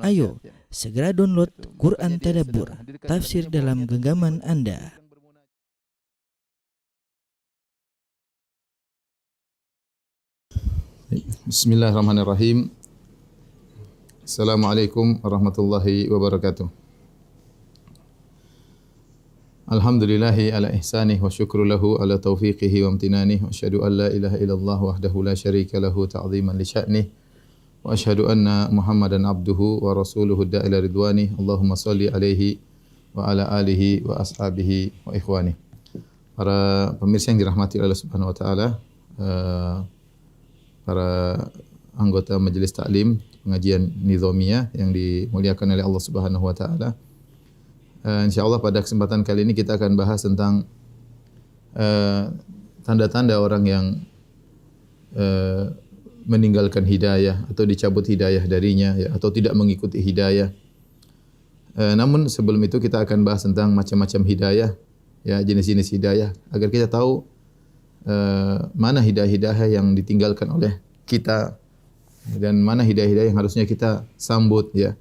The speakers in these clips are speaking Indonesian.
Ayo, segera download Quran Tadabbur, tafsir dalam genggaman Anda. Bismillahirrahmanirrahim. Assalamualaikum warahmatullahi wabarakatuh. Alhamdulillahi ala ihsanih wa syukru lahu ala taufiqihi wa amtinanih wa asyhadu an la ilaha illallah wahdahu la syarika lahu ta'ziman li sya'nih wa asyhadu anna Muhammadan abduhu wa rasuluhu da'ila ridwani. Allahumma salli alaihi wa ala alihi wa ashabihi wa ikhwani. Para pemirsa yang dirahmati Allah Subhanahu wa taala, para anggota majelis taklim pengajian nizamiyah yang dimuliakan oleh Allah Subhanahu wa taala. Insyaallah pada kesempatan kali ini kita akan bahas tentang tanda-tanda orang yang meninggalkan hidayah atau dicabut hidayah darinya, ya, atau tidak mengikuti hidayah. Namun sebelum itu kita akan bahas tentang macam-macam hidayah, ya, jenis-jenis hidayah, agar kita tahu mana hidayah-hidayah yang ditinggalkan oleh kita dan mana hidayah-hidayah yang harusnya kita sambut, ya.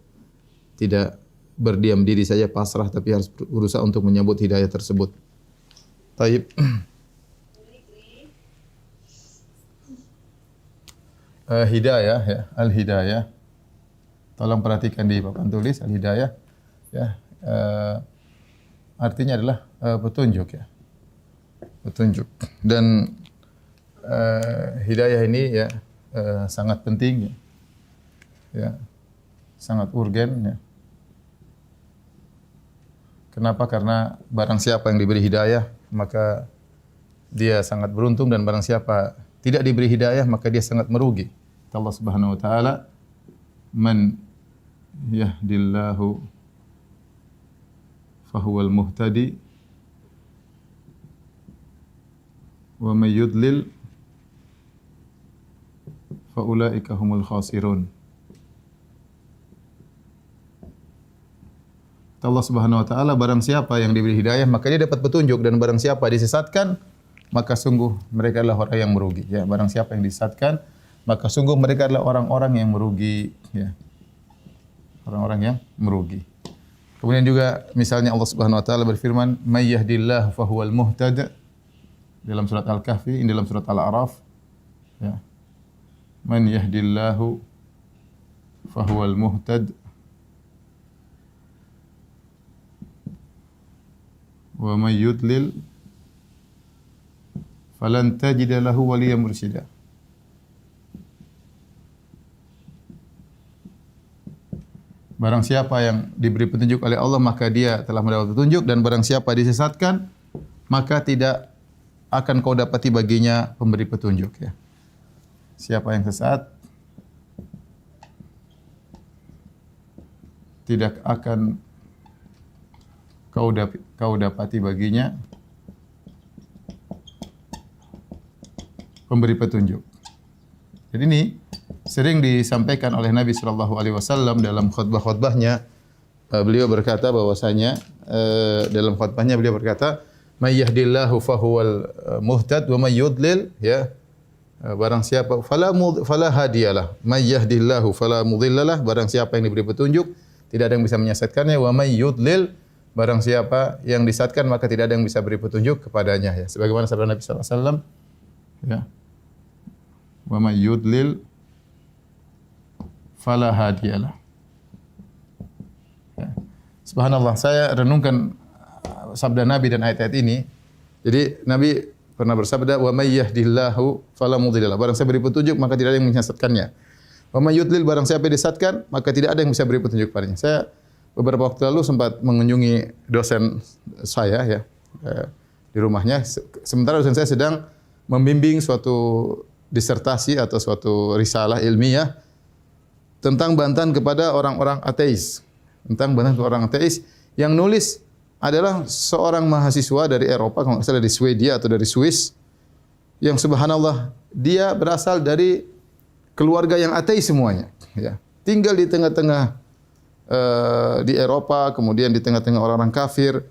Tidak berdiam diri saja pasrah, tapi harus berusaha untuk menyambut hidayah tersebut. Taib. Hidayah, ya, al-hidayah. Tolong perhatikan di papan tulis al-hidayah, ya. Artinya adalah petunjuk, ya. Petunjuk. Dan hidayah ini, ya, sangat penting, ya. Ya. Sangat urgen, ya. Kenapa? Karena barang siapa yang diberi hidayah, maka dia sangat beruntung, dan barang siapa tidak diberi hidayah, maka dia sangat merugi. Allah Subhanahu wa taala, "Man yahdillahu fahuwal muhtadi wa may yudlil fa ulaika humul khasirun." Allah Subhanahu wa taala, barang siapa yang diberi hidayah maka dia dapat petunjuk, dan barang siapa disesatkan maka sungguh mereka adalah orang yang merugi, ya. Barang siapa yang disesatkan maka sungguh mereka adalah orang-orang yang merugi, ya. Orang-orang yang merugi. Kemudian juga misalnya Allah Subhanahu wa taala berfirman, "May yahdillahu fahuwal muhtad" dalam surat Al-Kahfi, ini dalam surat Al-A'raf, ya. Man yahdillahu fahuwal muhtad wa may yudlil falan tajida lahu waliyyan mursyida. Barang siapa yang diberi petunjuk oleh Allah maka dia telah mendapat petunjuk, dan barang siapa disesatkan maka tidak akan kau dapati baginya pemberi petunjuk, ya. Siapa yang sesat tidak akan kau dapati baginya pemberi petunjuk. Jadi ini sering disampaikan oleh Nabi sallallahu alaihi wasallam dalam khutbah-khutbahnya. Beliau berkata bahwasanya dalam khutbahnya beliau berkata, "May yahdillahu fahuwal muhtad wa may yudlil", ya. Barang siapa fala hadiyalah. May yahdillahu fala mudhillalah, barang siapa yang diberi petunjuk tidak ada yang bisa menyesatkannya. Wa may yudlil, barang siapa yang disesatkan maka tidak ada yang bisa beri petunjuk kepadanya, ya. Sebagaimana sabda Nabi sallallahu alaihi wasallam, ya. Wa may yudlil fala hadiyalah. Ya. Subhanallah, saya renungkan sabda Nabi dan ayat-ayat ini. Jadi Nabi pernah bersabda, "Wa may yahdillahu fala mudhillalah", barang siapa beri petunjuk maka tidak ada yang menyesatkannya. Wa may yudlil, barang siapa disesatkan maka tidak ada yang bisa beri petunjuk padanya. Saya beberapa waktu lalu sempat mengunjungi dosen saya, ya, di rumahnya. Sementara dosen saya sedang membimbing suatu disertasi atau suatu risalah ilmiah tentang bantahan kepada orang-orang ateis. Tentang bantahan kepada orang ateis, yang nulis adalah seorang mahasiswa dari Eropa, kalau nggak salah dari Swedia atau dari Swiss, yang subhanallah dia berasal dari keluarga yang ateis semuanya, ya. Tinggal di tengah-tengah di Eropa, kemudian di tengah-tengah orang-orang kafir.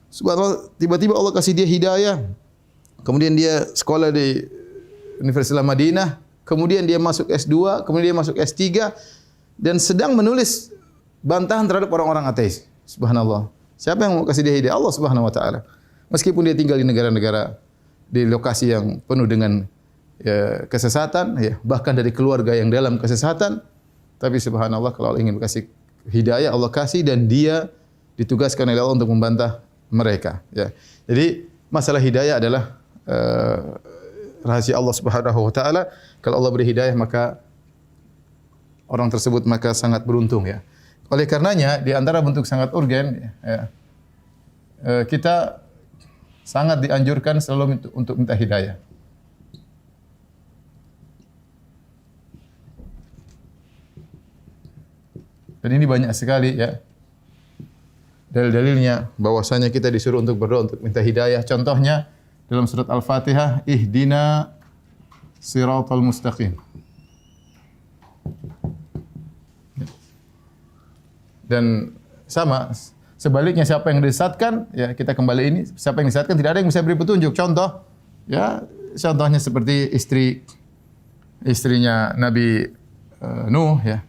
Subhanallah, tiba-tiba Allah kasih dia hidayah. Kemudian dia sekolah di Universitas Madinah, kemudian dia masuk S2, kemudian dia masuk S3, dan sedang menulis bantahan terhadap orang-orang ateis. Subhanallah. Siapa yang mau kasih dia hidayah? Allah Subhanahu wa taala. Meskipun dia tinggal di negara-negara di lokasi yang penuh dengan kesesatan, ya, bahkan dari keluarga yang dalam kesesatan, tapi subhanallah kalau Allah ingin kasih hidayah, Allah kasih, dan dia ditugaskan oleh Allah untuk membantah mereka. Ya. Jadi masalah hidayah adalah rahasia Allah Subhanahu wa taala. Kalau Allah beri hidayah, maka orang tersebut maka sangat beruntung, ya. Oleh karenanya di antara bentuk sangat urgen, ya, kita sangat dianjurkan selalu untuk minta hidayah. Dan ini banyak sekali, ya, dalil-dalilnya bahwasanya kita disuruh untuk berdoa untuk minta hidayah. Contohnya dalam surat Al-Fatihah, ihdina siratal mustaqim. Dan sama sebaliknya, siapa yang disesatkan, ya, kita kembali ini, siapa yang disesatkan tidak ada yang bisa beri petunjuk. Contoh, ya, contohnya seperti istrinya Nabi Nuh, ya,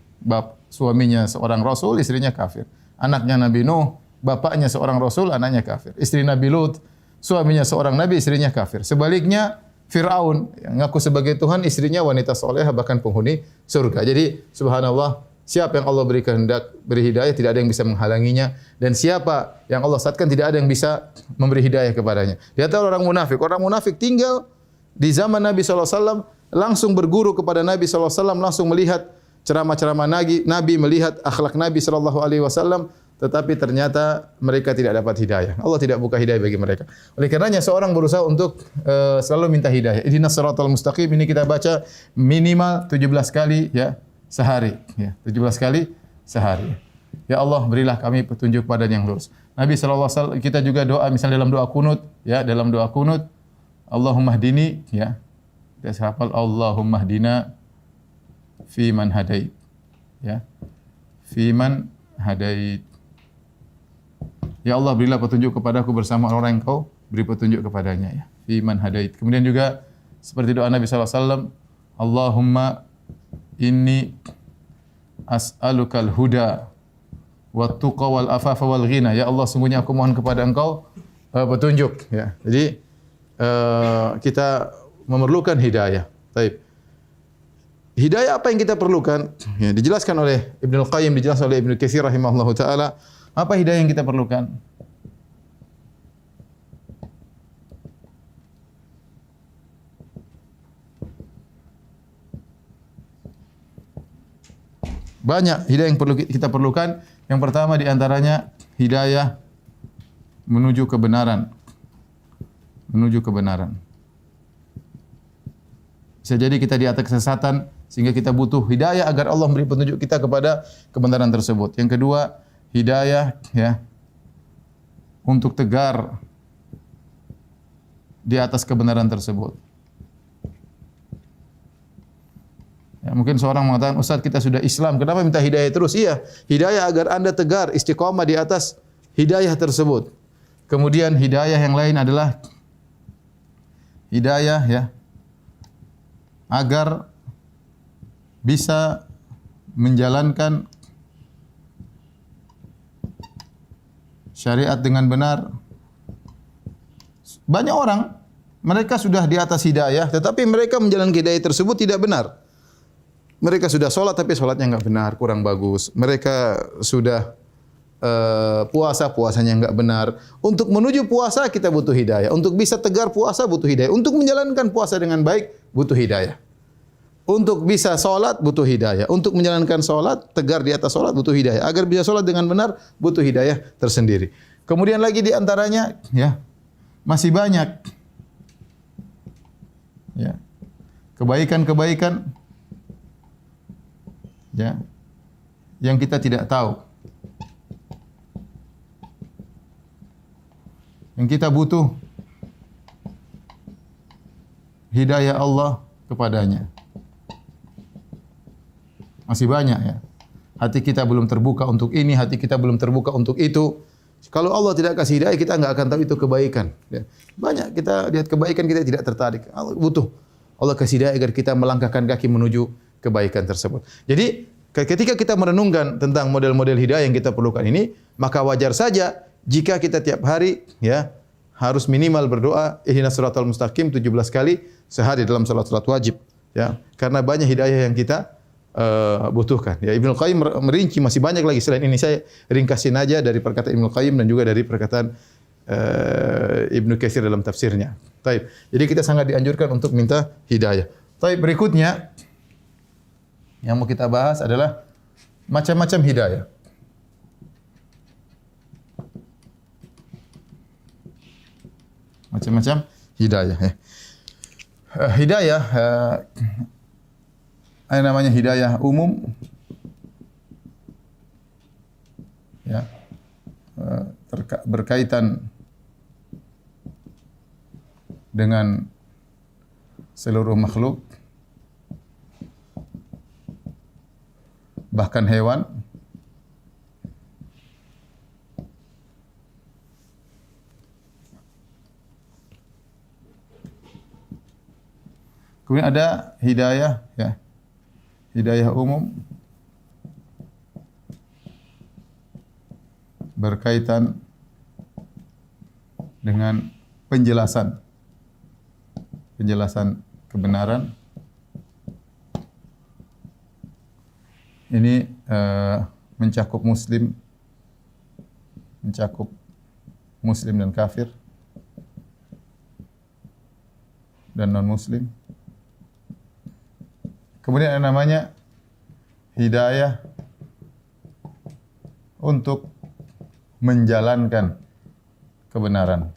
suaminya seorang rasul, istrinya kafir. Anaknya Nabi Nuh, bapaknya seorang rasul, anaknya kafir. Istri Nabi Lut, suaminya seorang nabi, istrinya kafir. Sebaliknya Fir'aun yang ngaku sebagai Tuhan, istrinya wanita solehah, bahkan penghuni surga. Jadi subhanallah, siapa yang Allah beri kehendak beri hidayah, tidak ada yang bisa menghalanginya, dan siapa yang Allah sesatkan tidak ada yang bisa memberi hidayah kepadanya. Dia tahu orang munafik. Orang munafik tinggal di zaman Nabi SAW, langsung berguru kepada Nabi SAW, langsung melihat ceramah-ceramah Nabi, melihat akhlak Nabi SAW, tetapi ternyata mereka tidak dapat hidayah. Allah tidak buka hidayah bagi mereka. Oleh karenanya seorang berusaha untuk selalu minta hidayah. Ihdinas siratal mustaqim, ini kita baca minimal 17 kali, ya, sehari, ya, 17 kali sehari. Ya Allah, berilah kami petunjuk pada yang lurus. Nabi SAW, kita juga doa, misalnya dalam doa kunut, ya, dalam doa kunut, Allahumma hdini, ya, kita hafal Allahumma hdina fi man hadait, ya, fi man hadait. Ya Allah, berilah petunjuk kepadaku bersama orang yang Kau beri petunjuk kepadanya, ya, fi man hadait. Kemudian juga seperti doa Nabi SAW, Allahumma inni as'alukal huda wat tuqa wal afafa wal ghina. Ya Allah, sungguhnya aku mohon kepada Engkau petunjuk, ya. Jadi kita memerlukan hidayah. Baik. Hidayah apa yang kita perlukan? Ya, dijelaskan oleh Ibnu Al-Qayyim, dijelaskan oleh Ibnu Katsir rahimahullahu taala. Apa hidayah yang kita perlukan? Banyak hidayah yang perlu kita perlukan. Yang pertama di antaranya hidayah menuju kebenaran. Menuju kebenaran. Bisa jadi kita di atas kesesatan sehingga kita butuh hidayah agar Allah memberi petunjuk kita kepada kebenaran tersebut. Yang kedua, hidayah, ya, untuk tegar di atas kebenaran tersebut. Ya, mungkin seorang mengatakan, Ustaz, kita sudah Islam, kenapa minta hidayah terus? Iya, hidayah agar Anda tegar, istiqamah di atas hidayah tersebut. Kemudian hidayah yang lain adalah hidayah, ya, agar bisa menjalankan syariat dengan benar. Banyak orang, mereka sudah di atas hidayah, tetapi mereka menjalankan hidayah tersebut tidak benar. Mereka sudah sholat, tapi sholatnya enggak benar, kurang bagus. Mereka sudah puasanya enggak benar. Untuk menuju puasa kita butuh hidayah. Untuk bisa tegar puasa butuh hidayah. Untuk menjalankan puasa dengan baik butuh hidayah. Untuk bisa sholat butuh hidayah. Untuk menjalankan sholat, tegar di atas sholat butuh hidayah. Agar bisa sholat dengan benar butuh hidayah tersendiri. Kemudian lagi di antaranya, ya, masih banyak, ya, kebaikan-kebaikan, ya, yang kita tidak tahu. Yang kita butuh hidayah Allah kepadanya. Masih banyak, ya. Hati kita belum terbuka untuk ini, hati kita belum terbuka untuk itu. Kalau Allah tidak kasih hidayah, kita enggak akan tahu itu kebaikan. Ya. Banyak kita lihat kebaikan, kita tidak tertarik. Allah butuh Allah kasih hidayah agar kita melangkahkan kaki menuju kebaikan tersebut. Jadi ketika kita merenungkan tentang model-model hidayah yang kita perlukan ini, maka wajar saja jika kita tiap hari ya harus minimal berdoa ihdinas siratal mustaqim 17 kali sehari dalam salat-salat wajib ya. Karena banyak hidayah yang kita butuhkan. Ya, Ibnu Qayyim merinci masih banyak lagi selain ini, saya ringkasin aja dari perkataan Ibnu Qayyim dan juga dari perkataan Ibnu Katsir dalam tafsirnya. Baik. Jadi kita sangat dianjurkan untuk minta hidayah. Baik, berikutnya yang mau kita bahas adalah macam-macam hidayah. Macam-macam hidayah ya. Hidayah ada namanya hidayah umum ya, berkaitan dengan seluruh makhluk, bahkan hewan. Kemudian ada hidayah ya, hidayah umum berkaitan dengan penjelasan kebenaran. Ini mencakup muslim dan kafir dan non muslim. Kemudian ada namanya hidayah untuk menjalankan kebenaran.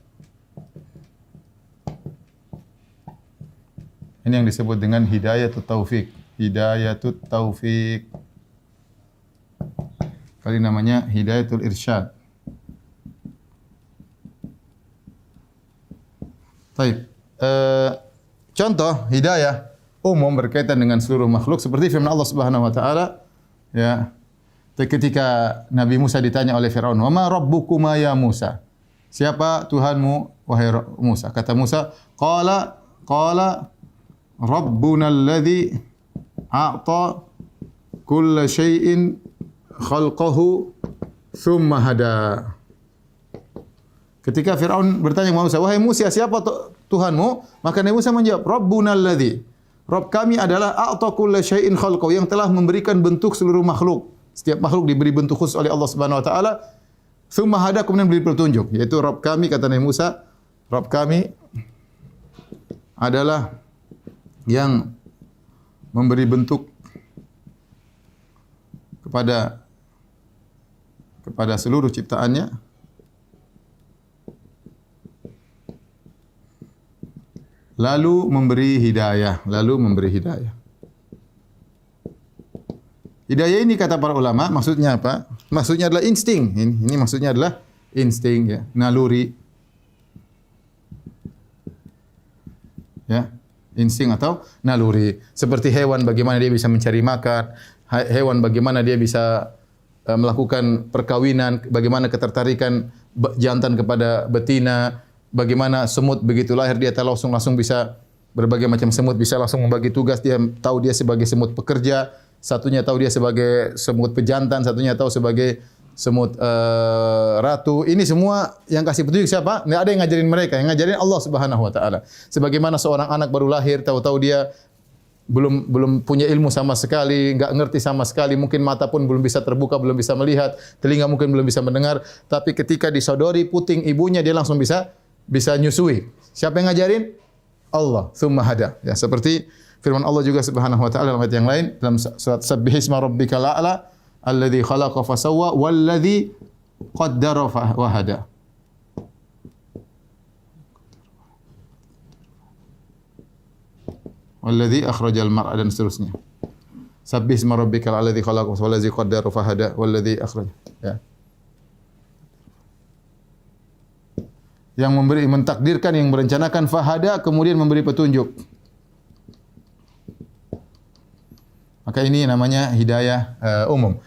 Ini yang disebut dengan hidayatut taufik. Hidayatut taufik. Kali namanya hidayatul irsyad. Baik. Contoh hidayah umum berkaitan dengan seluruh makhluk seperti firman Allah Subhanahu wa taala ya. Ketika Nabi Musa ditanya oleh Firaun, "Wa ma rabbukuma ya Musa?" Siapa Tuhanmu wahai Musa? Kata Musa, qala rabbuna alladhi a'ta kulla syai'in khalqahu thumma hada. Ketika Firaun bertanya kepada Musa, "Wahai Musa, siapa Tuhanmu?" Maka Nabi Musa menjawab, "Rabbuna alladhi." Rabb kami adalah a'ta kulla syai'in khalqahu, yang telah memberikan bentuk seluruh makhluk. Setiap makhluk diberi bentuk khusus oleh Allah Subhanahu wa taala. Tsumma hada, kemudian beri petunjuk, yaitu Rabb kami, kata Nabi Musa, Rabb kami adalah yang memberi bentuk kepada seluruh ciptaannya, lalu memberi hidayah. Hidayah ini kata para ulama maksudnya apa? Maksudnya adalah insting. Ini maksudnya adalah insting ya, naluri. Ya, insting atau naluri. Seperti hewan bagaimana dia bisa mencari makan, hewan bagaimana dia bisa melakukan perkawinan, bagaimana ketertarikan jantan kepada betina, bagaimana semut begitu lahir dia langsung bisa berbagai macam semut, bisa langsung membagi tugas, dia tahu dia sebagai semut pekerja, satunya tahu dia sebagai semut pejantan, satunya tahu sebagai semut ratu. Ini semua yang kasih petunjuk siapa? Enggak ada yang ngajarin mereka, yang ngajarin Allah Subhanahu wa taala. Sebagaimana seorang anak baru lahir, tahu-tahu dia belum punya ilmu sama sekali, enggak ngerti sama sekali, mungkin mata pun belum bisa terbuka, belum bisa melihat, telinga mungkin belum bisa mendengar, tapi ketika disodori puting ibunya dia langsung bisa nyusui. Siapa yang ngajarin? Allah, tsumma hada. Ya, seperti firman Allah juga Subhanahu wa taala dalam ayat yang lain dalam surat Sabbihisma rabbikal a'la alladzi khalaqa fasawwa walladzi qaddara wa hada. Walladzi akhrajal mar'a dan seterusnya. Sabbihisma rabbikal alladzi khalaqa walladzi qaddara fa hada walladzi akhraj. Ya. Yang memberi, mentakdirkan, yang merencanakan, fahada, kemudian memberi petunjuk. Maka ini namanya hidayah umum.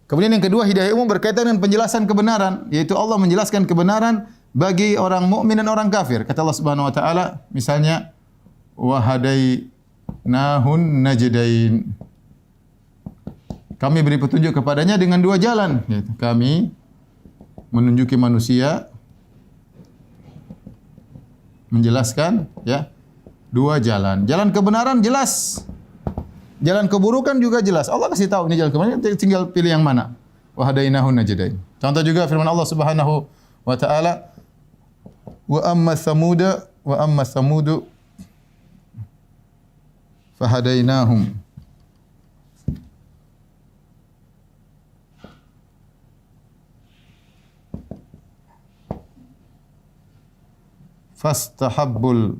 Kemudian yang kedua, hidayah umum berkaitan dengan penjelasan kebenaran, yaitu Allah menjelaskan kebenaran bagi orang mukmin dan orang kafir. Kata Allah Subhanahu wa taala, misalnya wa hadainahun najdain. Kami beri petunjuk kepadanya dengan dua jalan. Kami menunjuki manusia, menjelaskan, ya, dua jalan. Jalan kebenaran jelas, jalan keburukan juga jelas. Allah kasih tahu ini jalan kebenaran, tinggal pilih yang mana. Wa hadainahu najdain. Contoh juga firman Allah Subhanahu wa taala, wa amma samudu fahadainahum fastahabbul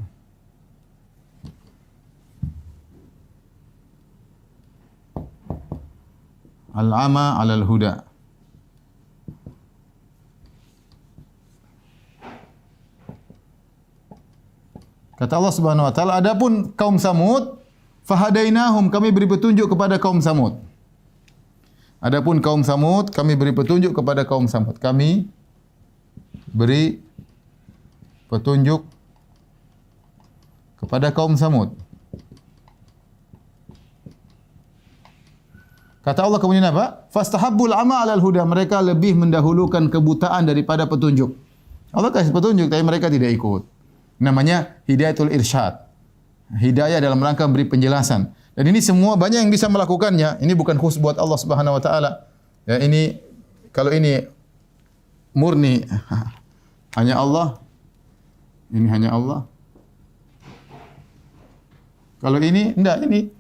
al-ama 'alal huda. Kata Allah Subhanahu wa taala, adapun kaum Samud, fahadainahum, kami beri petunjuk kepada kaum Samud. Adapun kaum Samud, kami beri petunjuk kepada kaum Samud. Kami beri petunjuk kepada kaum Samud. Kata Allah kemudian apa? Fastahabbul ama 'alal huda, mereka lebih mendahulukan kebutaan daripada petunjuk. Allah kasih petunjuk tapi mereka tidak ikut. Namanya hidayatul irsyad. Hidayah dalam rangka beri penjelasan. Dan ini semua banyak yang bisa melakukannya. Ini bukan khusus buat Allah Subhanahu wa taala. Ya, ini kalau ini murni hanya Allah. Ini hanya Allah. Kalau ini enggak, ini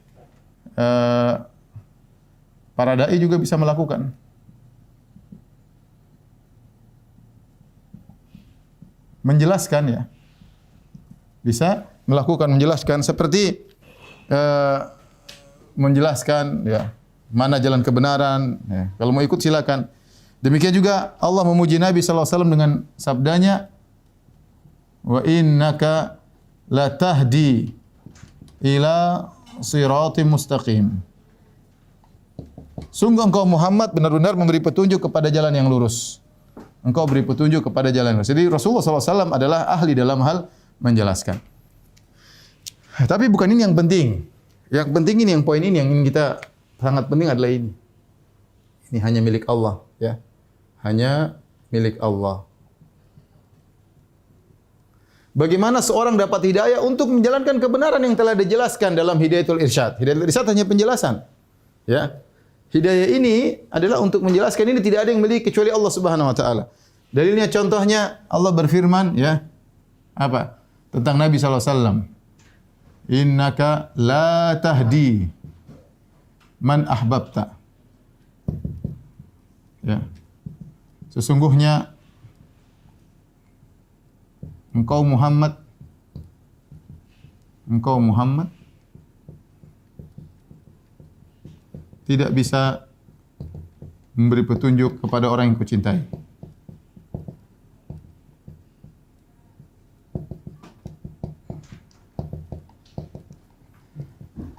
para dai juga bisa melakukan. Menjelaskan, ya. Bisa melakukan, menjelaskan seperti menjelaskan, ya, mana jalan kebenaran, ya. Kalau mau ikut silakan. Demikian juga Allah memuji Nabi sallallahu alaihi wasallam dengan sabdanya, wa innaka latahdi ila siratim mustaqim. Sungguh engkau Muhammad benar-benar memberi petunjuk kepada jalan yang lurus. Engkau beri petunjuk kepada jalan yang lurus. Jadi Rasulullah sallallahu alaihi wasallam adalah ahli dalam hal menjelaskan. Tapi bukan ini yang penting. Yang penting ini, yang poin ini yang ingin kita sangat penting adalah ini. Ini hanya milik Allah, ya. Hanya milik Allah. Bagaimana seorang dapat hidayah untuk menjalankan kebenaran yang telah dijelaskan dalam hidayatul irsyad. Hidayatul irsyad hanya penjelasan. Ya. Hidayah ini adalah untuk menjelaskan, ini tidak ada yang memiliki kecuali Allah Subhanahu wa taala. Dalilnya contohnya Allah berfirman, ya. Apa? Tentang Nabi sallallahu alaihi wasallam. Innaka la tahdi man ahbabta. Ya. Sesungguhnya engkau Muhammad tidak bisa memberi petunjuk kepada orang yang kau cintai.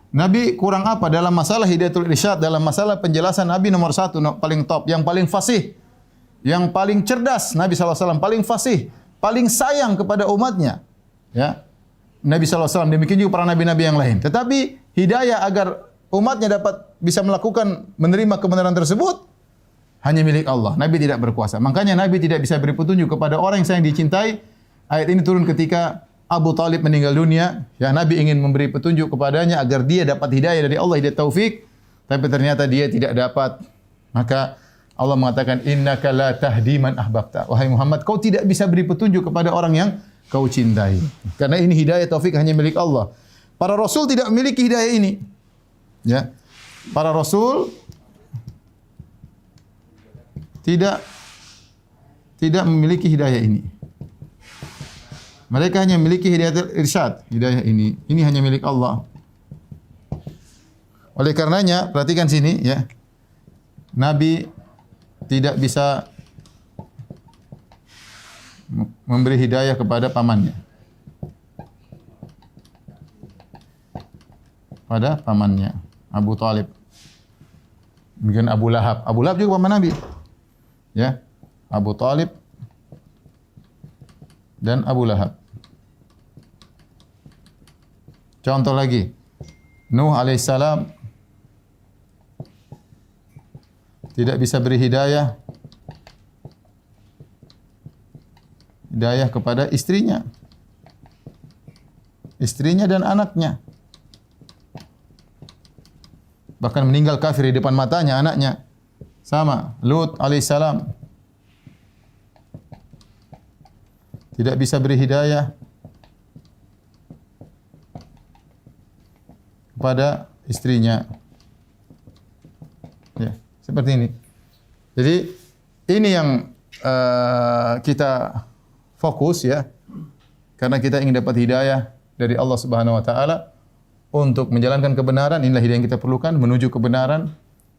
Nabi kurang apa dalam masalah hidayatul irsyad, dalam masalah penjelasan? Nabi nomor satu, paling top, yang paling fasih, yang paling cerdas. Nabi SAW paling fasih, paling sayang kepada umatnya. Ya, Nabi SAW, demikian juga para nabi-nabi yang lain. Tetapi hidayah agar umatnya dapat bisa melakukan, menerima kebenaran tersebut, hanya milik Allah. Nabi tidak berkuasa. Makanya Nabi tidak bisa beri petunjuk kepada orang yang sayang dicintai. Ayat ini turun ketika Abu Talib meninggal dunia, ya, Nabi ingin memberi petunjuk kepadanya agar dia dapat hidayah dari Allah, hidayah taufik, tapi ternyata dia tidak dapat. Maka Allah mengatakan, innaka la tahdi man ahbabta. Wahai Muhammad, kau tidak bisa beri petunjuk kepada orang yang kau cintai. Karena ini hidayah taufik hanya milik Allah. Para rasul tidak memiliki hidayah ini. Ya. Para rasul tidak memiliki hidayah ini. Mereka hanya memiliki hidayatul irsyad. Hidayah ini hanya milik Allah. Oleh karenanya, perhatikan sini, ya. Nabi tidak bisa memberi hidayah kepada pamannya. Pada pamannya, Abu Talib. Demikian Abu Lahab. Abu Lahab juga paman Nabi. Ya. Abu Talib dan Abu Lahab. Contoh lagi, Nuh alaihissalam tidak bisa beri hidayah kepada istrinya dan anaknya. Bahkan meninggal kafir di depan matanya anaknya. Sama, Lut alaihissalam tidak bisa beri hidayah kepada istrinya. Ya, seperti ini. Jadi ini yang kita fokus ya, karena kita ingin dapat hidayah dari Allah Subhanahu wa taala untuk menjalankan kebenaran. Inilah hidayah yang kita perlukan menuju kebenaran.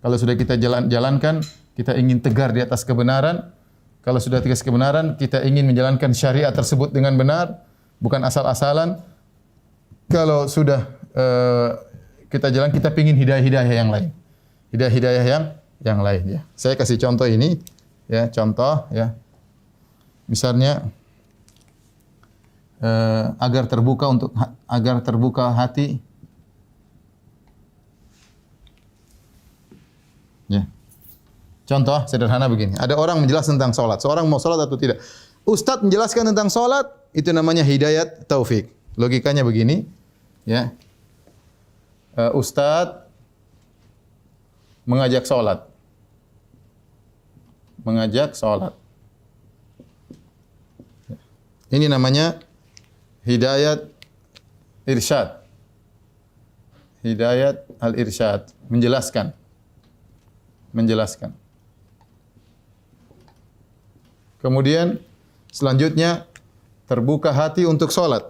Kalau sudah kita jalankan, kita ingin tegar di atas kebenaran. Kalau sudah tegas kebenaran, kita ingin menjalankan syariat tersebut dengan benar, bukan asal-asalan. Kalau sudah kita jalan, kita ingin hidayah-hidayah yang lain. Hidayah-hidayah yang lain ya. Saya kasih contoh ini ya, contoh ya. Misalnya agar terbuka hati ya. Contoh sederhana begini. Ada orang menjelaskan tentang salat. Seorang mau salat atau tidak. Ustadz menjelaskan tentang salat, itu namanya hidayat taufik. Logikanya begini, ya. Ustadz mengajak salat. Mengajak salat. Ini namanya hidayat irsyad. Hidayat al-irsyad, menjelaskan. Kemudian selanjutnya terbuka hati untuk salat.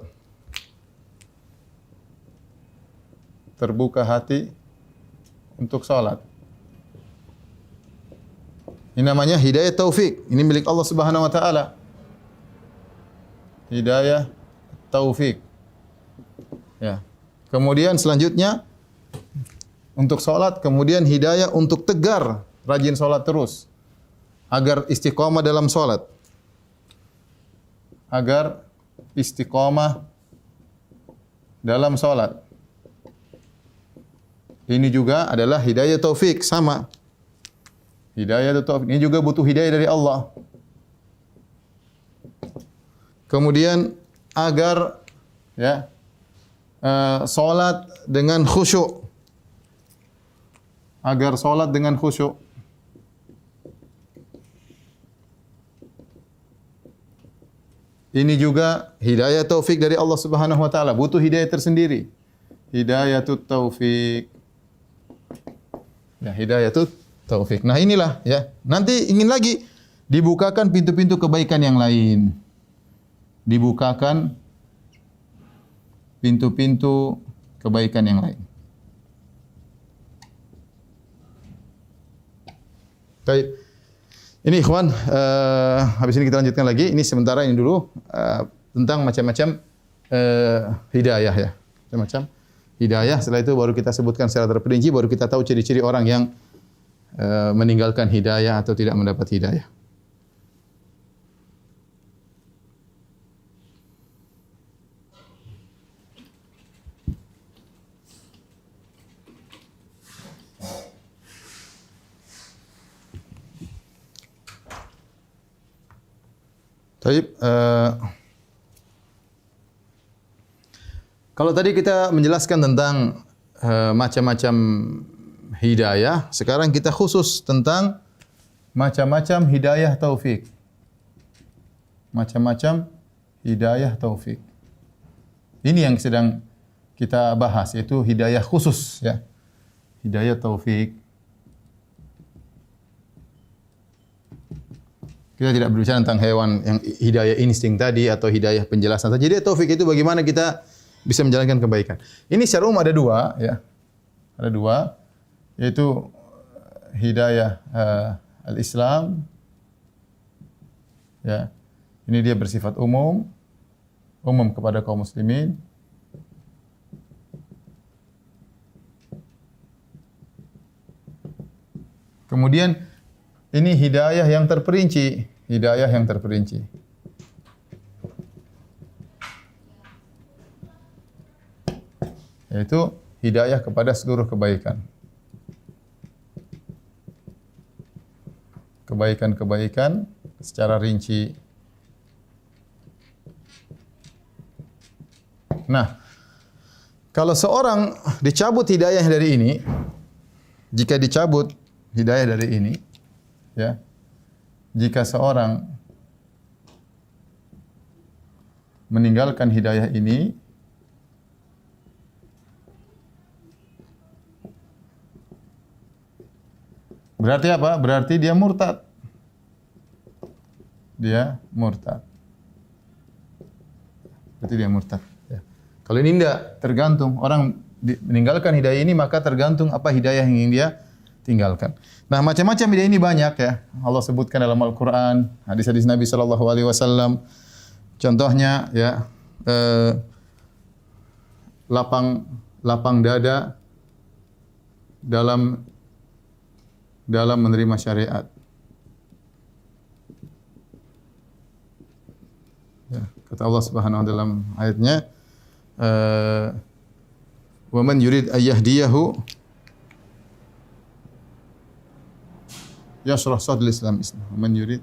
Terbuka hati untuk salat. Ini namanya hidayah taufik. Ini milik Allah Subhanahu wa taala. Hidayah taufik. Ya. Kemudian selanjutnya untuk salat, kemudian hidayah untuk tegar, rajin salat terus agar istiqamah dalam salat. Agar istiqamah dalam salat. Ini juga adalah hidayah taufik, sama. Hidayah taufik ini juga butuh hidayah dari Allah. Kemudian agar ya salat dengan khusyuk. Agar salat dengan khusyuk. Ini juga hidayah taufik dari Allah Subhanahu wa taala, butuh hidayah tersendiri. Hidayatut taufik. Ya, hidayatut taufik. Nah, inilah ya. Nanti ingin lagi dibukakan pintu-pintu kebaikan yang lain. Dibukakan pintu-pintu kebaikan yang lain. Baik. Ini ikhwan, habis ini kita lanjutkan lagi. Ini sementara ini dulu tentang macam-macam hidayah ya. Macam-macam hidayah. Setelah itu baru kita sebutkan secara terperinci, baru kita tahu ciri-ciri orang yang meninggalkan hidayah atau tidak mendapat hidayah. Baik, kalau tadi kita menjelaskan tentang macam-macam hidayah, sekarang kita khusus tentang macam-macam hidayah taufik. Macam-macam hidayah taufik. Ini yang sedang kita bahas, yaitu hidayah khusus ya. Hidayah taufik. Kita tidak berbicara tentang hewan yang hidayah insting tadi atau hidayah penjelasan. Jadi taufik itu bagaimana kita bisa menjalankan kebaikan. Ini secara umum ada dua, ya. Ada dua, yaitu hidayah al-Islam. Ya. Ini dia bersifat umum kepada kaum muslimin. Kemudian ini hidayah yang terperinci, yaitu hidayah kepada seluruh kebaikan. kebaikan-kebaikan secara rinci. Nah, kalau seorang dicabut hidayah dari ini, jika dicabut hidayah dari ini, ya, jika seorang meninggalkan hidayah ini, berarti apa? Berarti dia murtad. Dia murtad. Berarti dia murtad. Ya. Kalau ini tidak, tergantung. Orang meninggalkan hidayah ini, maka tergantung apa hidayah yang ingin dia tinggalkan. Nah, macam-macam hidayah ini banyak ya. Allah sebutkan dalam Al-Quran, hadis-hadis Nabi SAW. Contohnya ya, lapang dada dalam menerima syariat. Ya, kata Allah Subhanahu wa taala dalam ayatnya, wa man yurid ayyahdiyahu yashrah sadril Islam. Wa man yurid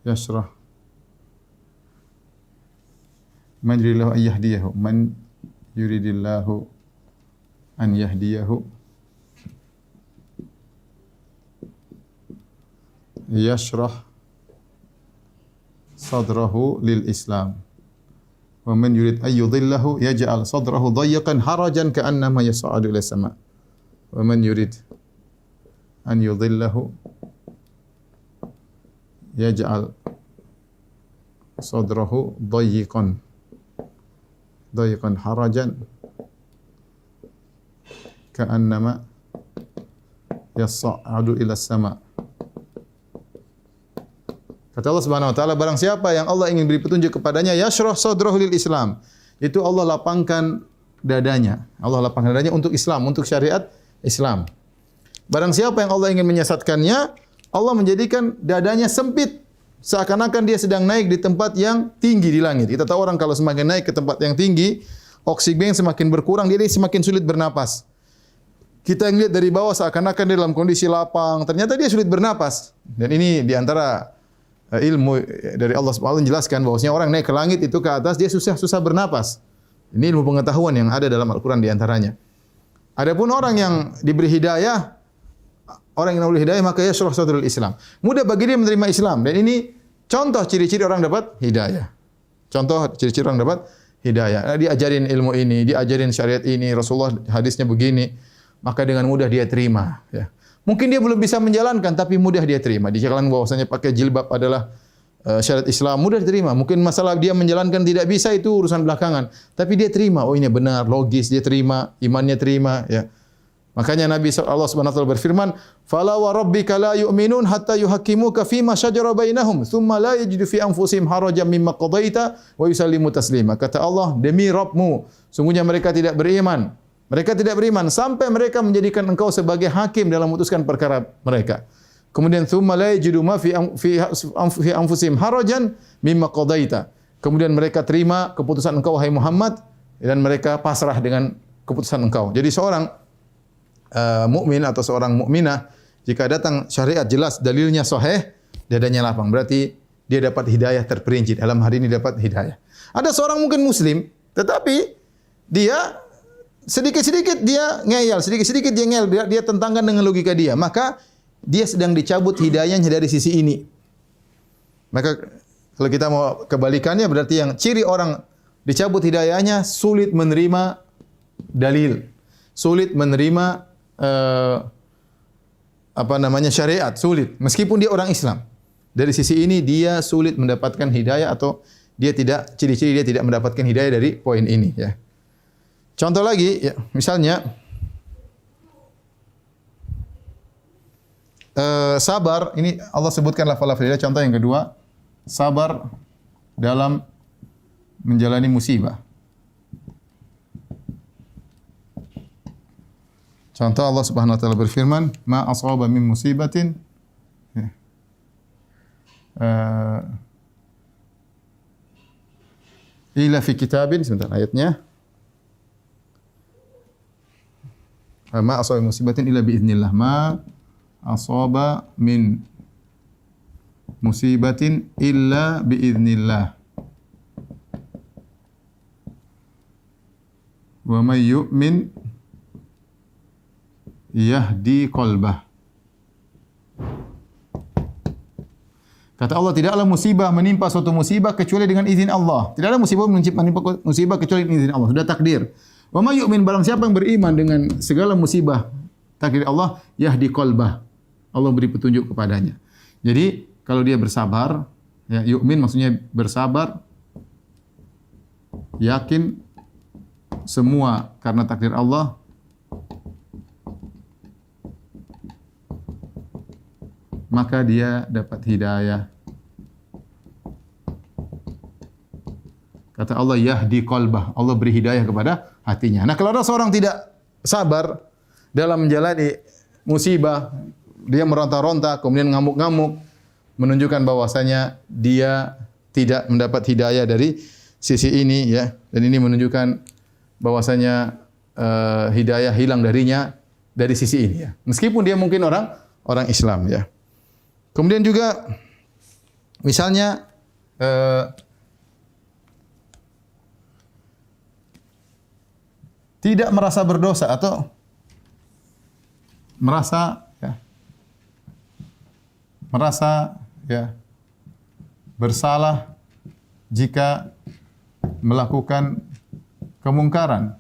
yashrah man yuridillahu an yahdiyahu man yuridillahu an yahdiyahu yashrah sadrahu lil Islam wa man yurid ay yudhillahu yaj'al sadrahu dayyqan harajan ka'annama yas'adu ila sama' wa man yurid an yudhillahu yaj'al sadrahu dayyqan harajan ka'annama yas'adu ila sama'. Kata Allah Subhanahu wa taala, barang siapa yang Allah ingin beri petunjuk kepadanya, yashrah sadrahu lil Islam. Itu Allah lapangkan dadanya. Allah lapangkan dadanya untuk Islam, untuk syariat Islam. Barang siapa yang Allah ingin menyesatkannya, Allah menjadikan dadanya sempit, seakan-akan dia sedang naik di tempat yang tinggi di langit. Kita tahu orang kalau semakin naik ke tempat yang tinggi, oksigen semakin berkurang, dia semakin sulit bernapas. Kita yang lihat dari bawah seakan-akan dia dalam kondisi lapang, ternyata dia sulit bernapas. Dan ini di antara ilmu dari Allah Subhanahu wa taala menjelaskan bahwasanya orang naik ke langit itu ke atas dia susah bernapas. Ini ilmu pengetahuan yang ada dalam Al-Qur'an di antaranya. Adapun orang yang diberi hidayah, orang yang diberi hidayah maka yashrah sadrul Islam. Mudah bagi dia menerima Islam, dan ini contoh ciri-ciri orang dapat hidayah. Contoh ciri-ciri orang dapat hidayah. Diajarin ilmu ini, diajarin syariat ini, Rasulullah hadisnya begini, maka dengan mudah dia terima, ya. Mungkin dia belum bisa menjalankan, tapi mudah dia terima. Dijalankan bahwasanya pakai jilbab adalah syariat Islam, mudah diterima. Mungkin masalah dia menjalankan tidak bisa, itu urusan belakangan. Tapi dia terima, oh ini benar, logis, dia terima, imannya terima. Ya. Makanya Nabi Allah Subhanahu wa taala berfirman, "Fala wa rabbika la yu'minun hatta yuhaqqimuka fima shajara bainahum, thumma la yajidu fi anfusihim harajan mimma qadaita wa yusallimu taslima." Kata Allah, demi Rabbmu, sungguhnya mereka tidak beriman. Mereka tidak beriman sampai mereka menjadikan engkau sebagai hakim dalam memutuskan perkara mereka. Kemudian thumma la yajidu ma fi anfusihim harajan mimma qadaita. Kemudian mereka terima keputusan engkau wahai Muhammad, dan mereka pasrah dengan keputusan engkau. Jadi seorang mukmin atau seorang mukminah jika datang syariat jelas dalilnya sahih, dadanya lapang, berarti dia dapat hidayah terperinci. Dalam hari ini dapat hidayah. Ada seorang mungkin muslim tetapi dia sedikit-sedikit dia ngeyel, sedikit-sedikit dia ngeyel, dia tentangkan dengan logika dia, maka dia sedang dicabut hidayahnya dari sisi ini. Maka kalau kita mau kebalikannya, berarti yang ciri orang dicabut hidayahnya sulit menerima dalil, sulit menerima syariat, sulit. Meskipun dia orang Islam, dari sisi ini dia sulit mendapatkan hidayah, atau dia tidak, ciri-ciri dia tidak mendapatkan hidayah dari poin ini, ya. Contoh lagi, ya, misalnya sabar. Ini Allah sebutkan lafal-lafal hidayah. Contoh yang kedua, sabar dalam menjalani musibah. Contoh Allah Subhanahu wa taala berfirman, "Ma asaba min musibatin illa fi kitabin." Sebentar ayatnya. Ma asaba musibatin illa biiznillah. Ma asaba min musibatin illa biiznillah. Wa may yu'min yahdi qalbah. Kata Allah, tidaklah musibah menimpa suatu musibah kecuali dengan izin Allah. Tidak ada musibah menimpa musibah kecuali dengan izin Allah. Sudah takdir. Wa may yu'min, barang siapa yang beriman dengan segala musibah takdir Allah, yahdi qalbah. Allah beri petunjuk kepadanya. Jadi kalau dia bersabar, ya, yu'min maksudnya bersabar, yakin semua karena takdir Allah, maka dia dapat hidayah. Kata Allah, yahdi qalbah. Allah beri hidayah kepada hatinya. Nah, kalau ada seorang tidak sabar dalam menjalani musibah, dia meronta-ronta, kemudian ngamuk-ngamuk, menunjukkan bahwasanya dia tidak mendapat hidayah dari sisi ini, ya. Dan ini menunjukkan bahwasanya hidayah hilang darinya dari sisi ini, ya. Meskipun dia mungkin orang Islam, ya. Kemudian juga misalnya tidak merasa berdosa atau merasa bersalah jika melakukan kemungkaran.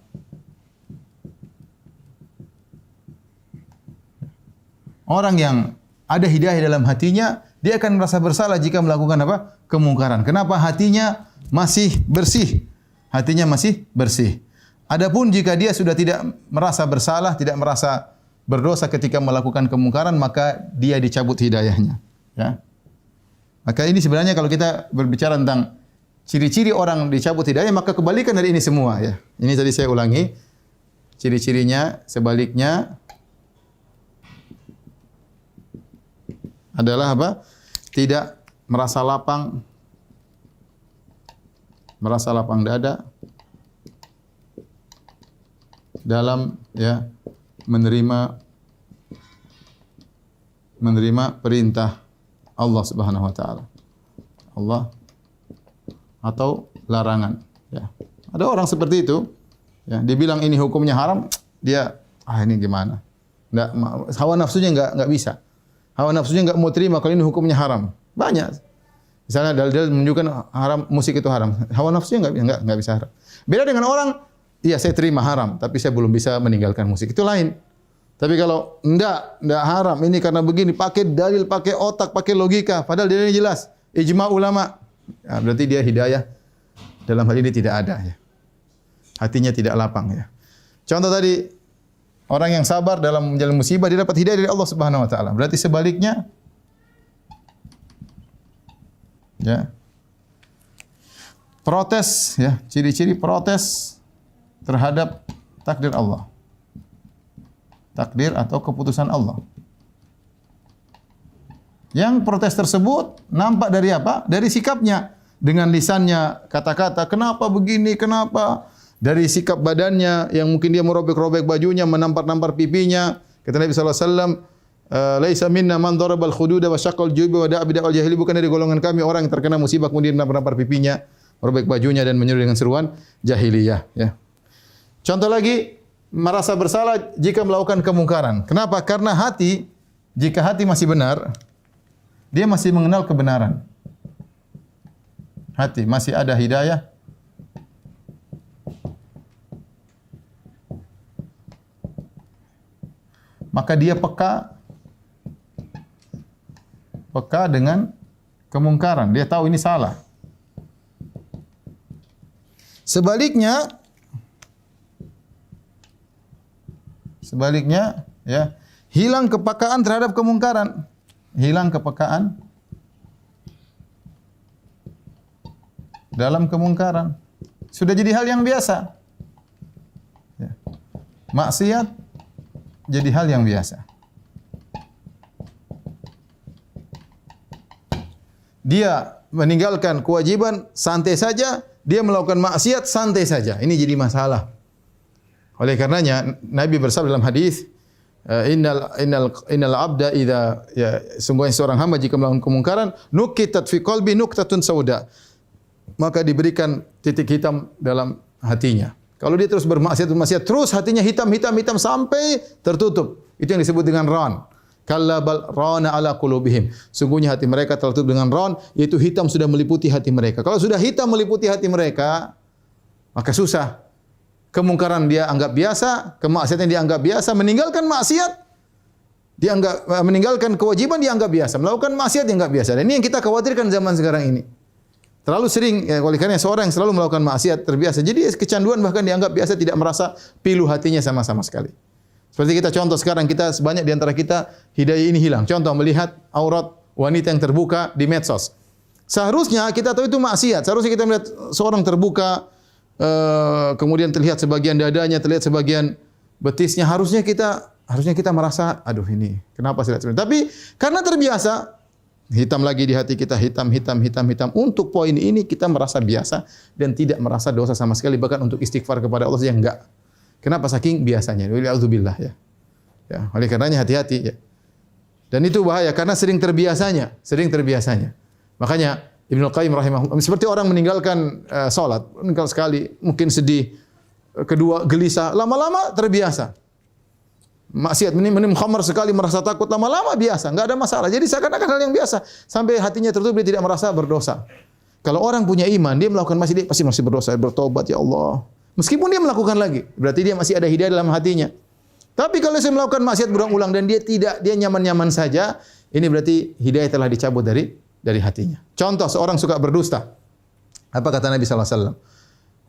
Orang yang ada hidayah dalam hatinya, dia akan merasa bersalah jika melakukan apa? Kemungkaran. Kenapa? Hatinya masih bersih. Hatinya masih bersih. Adapun jika dia sudah tidak merasa bersalah, tidak merasa berdosa ketika melakukan kemungkaran, maka dia dicabut hidayahnya. Ya. Maka ini sebenarnya kalau kita berbicara tentang ciri-ciri orang dicabut hidayah, maka kebalikan dari ini semua. Ya. Ini tadi saya ulangi. Ciri-cirinya sebaliknya adalah apa? Tidak merasa lapang dada dalam menerima perintah Allah Subhanahu wa taala. Allah atau larangan, ya. Ada orang seperti itu, ya, dia bilang ini hukumnya haram, dia ini gimana? Enggak, hawa nafsunya enggak bisa. Hawa nafsunya enggak mau terima kalau ini hukumnya haram. Banyak. Misalnya dalil-dalil menunjukkan haram, musik itu haram. Hawa nafsunya enggak bisa haram. Beda dengan orang, iya saya terima haram, tapi saya belum bisa meninggalkan musik. Itu lain. Tapi kalau enggak haram, ini karena begini, pakai dalil, pakai otak, pakai logika, padahal dalilnya jelas. Ijma ulama. Ya, berarti dia hidayah dalam hal ini tidak ada, ya. Hatinya tidak lapang, ya. Contoh tadi, orang yang sabar dalam menjalani musibah, dia dapat hidayah dari Allah Subhanahu wa taala. Berarti sebaliknya, ya. Protes, ya, ciri-ciri protes terhadap takdir Allah. Takdir atau keputusan Allah. Yang protes tersebut nampak dari apa? Dari sikapnya. Dengan lisannya, kata-kata, kenapa begini, kenapa? Dari sikap badannya, yang mungkin dia merobek-robek bajunya, menampar-nampar pipinya. Kata Nabi SAW, laisa minna man darabal khududa wa syaqqal jubi wa da'a bid'al jahili. Bukan dari golongan kami orang yang terkena musibah kemudian menampar-nampar pipinya, merobek bajunya dan menyeru dengan seruan jahiliyah, ya. Contoh lagi, merasa bersalah jika melakukan kemungkaran. Kenapa? Karena hati, jika hati masih benar, dia masih mengenal kebenaran. Hati masih ada hidayah, maka dia peka dengan kemungkaran. Dia tahu ini salah. Sebaliknya, ya, hilang kepekaan terhadap kemungkaran. Hilang kepekaan dalam kemungkaran. Sudah jadi hal yang biasa. Ya. Maksiat jadi hal yang biasa. Dia meninggalkan kewajiban santai saja, dia melakukan maksiat santai saja. Ini jadi masalah. Oleh karenanya Nabi bersabda dalam hadis, innal abda idza ya sungguhnya seorang hamba jika melakukan kemungkaran nukitat fi qalbi nuktatun sauda, maka diberikan titik hitam dalam hatinya. Kalau dia terus bermaksiat terus hatinya hitam sampai tertutup. Itu yang disebut dengan ran. Kalla bal rana ala qulubihim. Sungguhnya hati mereka tertutup dengan ran, yaitu hitam sudah meliputi hati mereka. Kalau sudah hitam meliputi hati mereka, maka susah. Kemungkaran dia anggap biasa, kemaksiatan dia anggap biasa, meninggalkan maksiat dia meninggalkan kewajiban dia anggap biasa, melakukan maksiat dia anggap biasa. Dan ini yang kita khawatirkan zaman sekarang ini. Terlalu sering, ya, oleh karena seorang yang selalu melakukan maksiat terbiasa. Jadi kecanduan bahkan dianggap biasa, tidak merasa pilu hatinya sama-sama sekali. Seperti kita contoh sekarang, kita sebanyak di antara kita hidayah ini hilang. Contoh melihat aurat wanita yang terbuka di medsos. Seharusnya kita tahu itu maksiat. Seharusnya kita melihat seorang terbuka, kemudian terlihat sebagian dadanya, terlihat sebagian betisnya. Harusnya kita merasa, aduh ini kenapa saya lihat. Tapi karena terbiasa, hitam lagi di hati kita, hitam. Untuk poin ini kita merasa biasa dan tidak merasa dosa sama sekali. Bahkan untuk istighfar kepada Allah saja enggak. Kenapa? Saking biasanya. Wa'udzubillah ya. Ya, oleh karenanya hati-hati ya. Dan itu bahaya karena sering terbiasanya. Makanya Ibnu Qayyim rahimahullah, seperti orang meninggalkan salat, meninggal sekali, mungkin sedih, kedua gelisah, lama-lama terbiasa. Maksiat minum khamar sekali merasa takut, lama-lama biasa, enggak ada masalah. Jadi seakan-akan hal yang biasa sampai hatinya tertutup, dia tidak merasa berdosa. Kalau orang punya iman, dia melakukan maksiat, dia pasti masih berdosa, bertobat ya Allah. Meskipun dia melakukan lagi, berarti dia masih ada hidayah dalam hatinya. Tapi kalau dia melakukan maksiat berulang-ulang dan dia nyaman-nyaman saja, ini berarti hidayah telah dicabut dari hatinya. Contoh seorang suka berdusta. Apa kata Nabi sallallahu alaihi wasallam?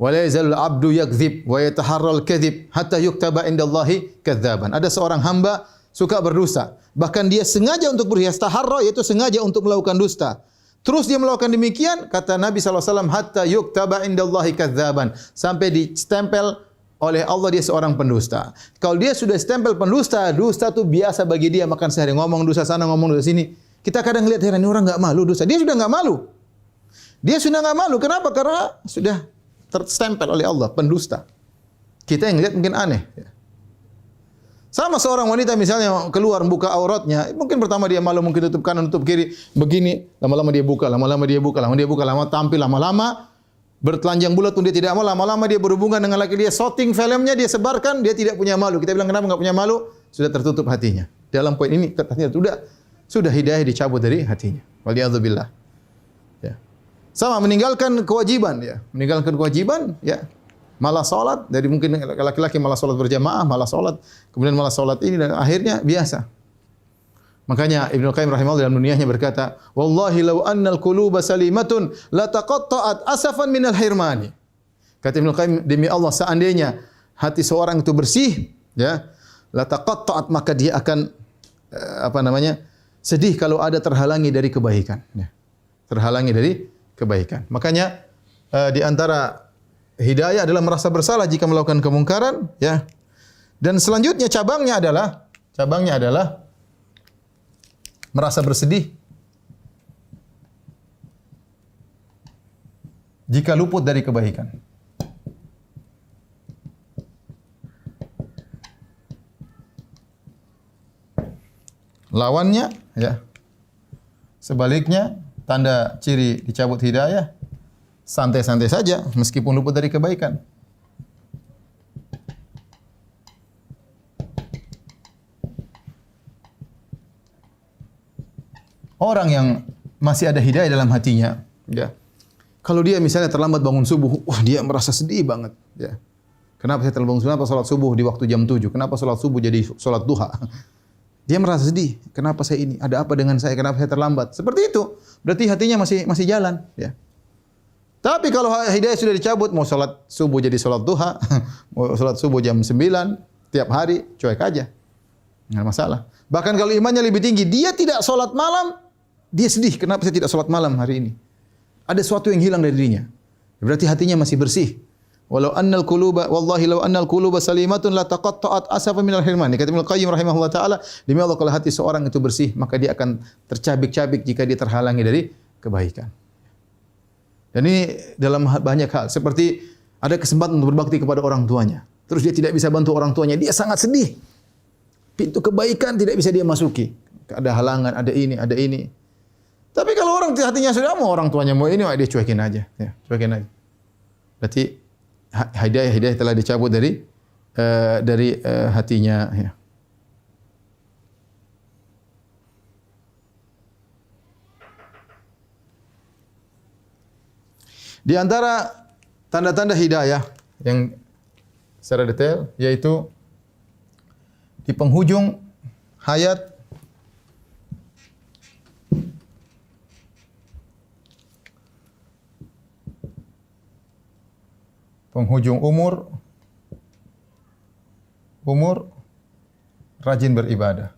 Wa la yazalul abdu yakdzib wa yataharral kadzib hatta yuktaba indallahi kadzdzaban. Ada seorang hamba suka berdusta, bahkan dia sengaja untuk berhias taharra, yaitu sengaja untuk melakukan dusta. Terus dia melakukan demikian, kata Nabi sallallahu alaihi wasallam, hatta yuktaba indallahi kadzdzaban, sampai distempel oleh Allah dia seorang pendusta. Kalau dia sudah stempel pendusta, dusta itu biasa bagi dia, makan sehari ngomong dusta sana, ngomong dusta sini. Kita kadang lihat heran, ini orang enggak malu dusta. Dia sudah enggak malu. Kenapa? Karena sudah terstempel oleh Allah, pendusta. Kita yang lihat mungkin aneh. Sama seorang wanita misalnya keluar buka auratnya, mungkin pertama dia malu, mungkin tutup kanan, tutup kiri, begini, lama-lama dia buka, lama tampil, lama-lama bertelanjang bulat pun dia tidak mau, lama-lama dia berhubungan dengan laki dia, shooting filmnya dia sebarkan, dia tidak punya malu. Kita bilang kenapa enggak punya malu? Sudah tertutup hatinya. Dalam poin ini hatinya sudah hidayah dicabut dari hatinya. Waliyadzubillah. Ya. Sama meninggalkan kewajiban ya. Malah salat, dari mungkin laki-laki malah salat berjamaah, malah salat, kemudian malah salat ini dan akhirnya biasa. Makanya Ibnu Qayyim rahimahullah dalam Nuniyahnya berkata, "Wallahi law annal quluba salimatun la taqatta'at asafan minal hirmani." Kata Ibnu Qayyim, demi Allah seandainya hati seorang itu bersih, ya, la taqatta'at, maka dia akan sedih kalau ada terhalangi dari kebaikan, ya. Terhalangi dari kebaikan. Makanya di antara hidayah adalah merasa bersalah jika melakukan kemungkaran, ya. Dan selanjutnya cabangnya adalah merasa bersedih jika luput dari kebaikan. Lawannya, ya. Sebaliknya, tanda ciri dicabut hidayah, santai-santai saja meskipun luput dari kebaikan. Orang yang masih ada hidayah dalam hatinya, ya. Kalau dia misalnya terlambat bangun subuh, wah dia merasa sedih banget, ya. Kenapa saya terlambat bangun subuh? Kenapa salat subuh di waktu jam 7? Kenapa salat subuh jadi salat duha? Dia merasa sedih. Kenapa saya ini? Ada apa dengan saya? Kenapa saya terlambat? Seperti itu. Berarti hatinya masih jalan, ya. Tapi kalau hidayah sudah dicabut, mau salat subuh jadi salat duha, mau salat subuh jam 9 tiap hari, cuek aja. Enggak masalah. Bahkan kalau imannya lebih tinggi, dia tidak salat malam, dia sedih, kenapa saya tidak salat malam hari ini? Ada sesuatu yang hilang dari dirinya. Berarti hatinya masih bersih. Walau annal quluba wallahi law annal quluba salimatun la taqatta'at asafan minal hirmani. Kata Ibnu Qayyim rahimahullah taala, demi Allah kalau hati seorang itu bersih, maka dia akan tercabik-cabik jika dia terhalangi dari kebaikan. Dan ini dalam banyak hal, seperti ada kesempatan untuk berbakti kepada orang tuanya. terus dia tidak bisa bantu orang tuanya, dia sangat sedih. Pintu kebaikan tidak bisa dia masuki. Ada halangan, ada ini, ada ini. Tapi kalau orang hatinya sudah mau orang tuanya mau ini, dia cuekin aja, ya, cuekin aja. Berarti hidayah telah dicabut dari hatinya. Ya. Di antara tanda-tanda hidayah yang secara detail yaitu di penghujung hayat penghujung umur rajin beribadah.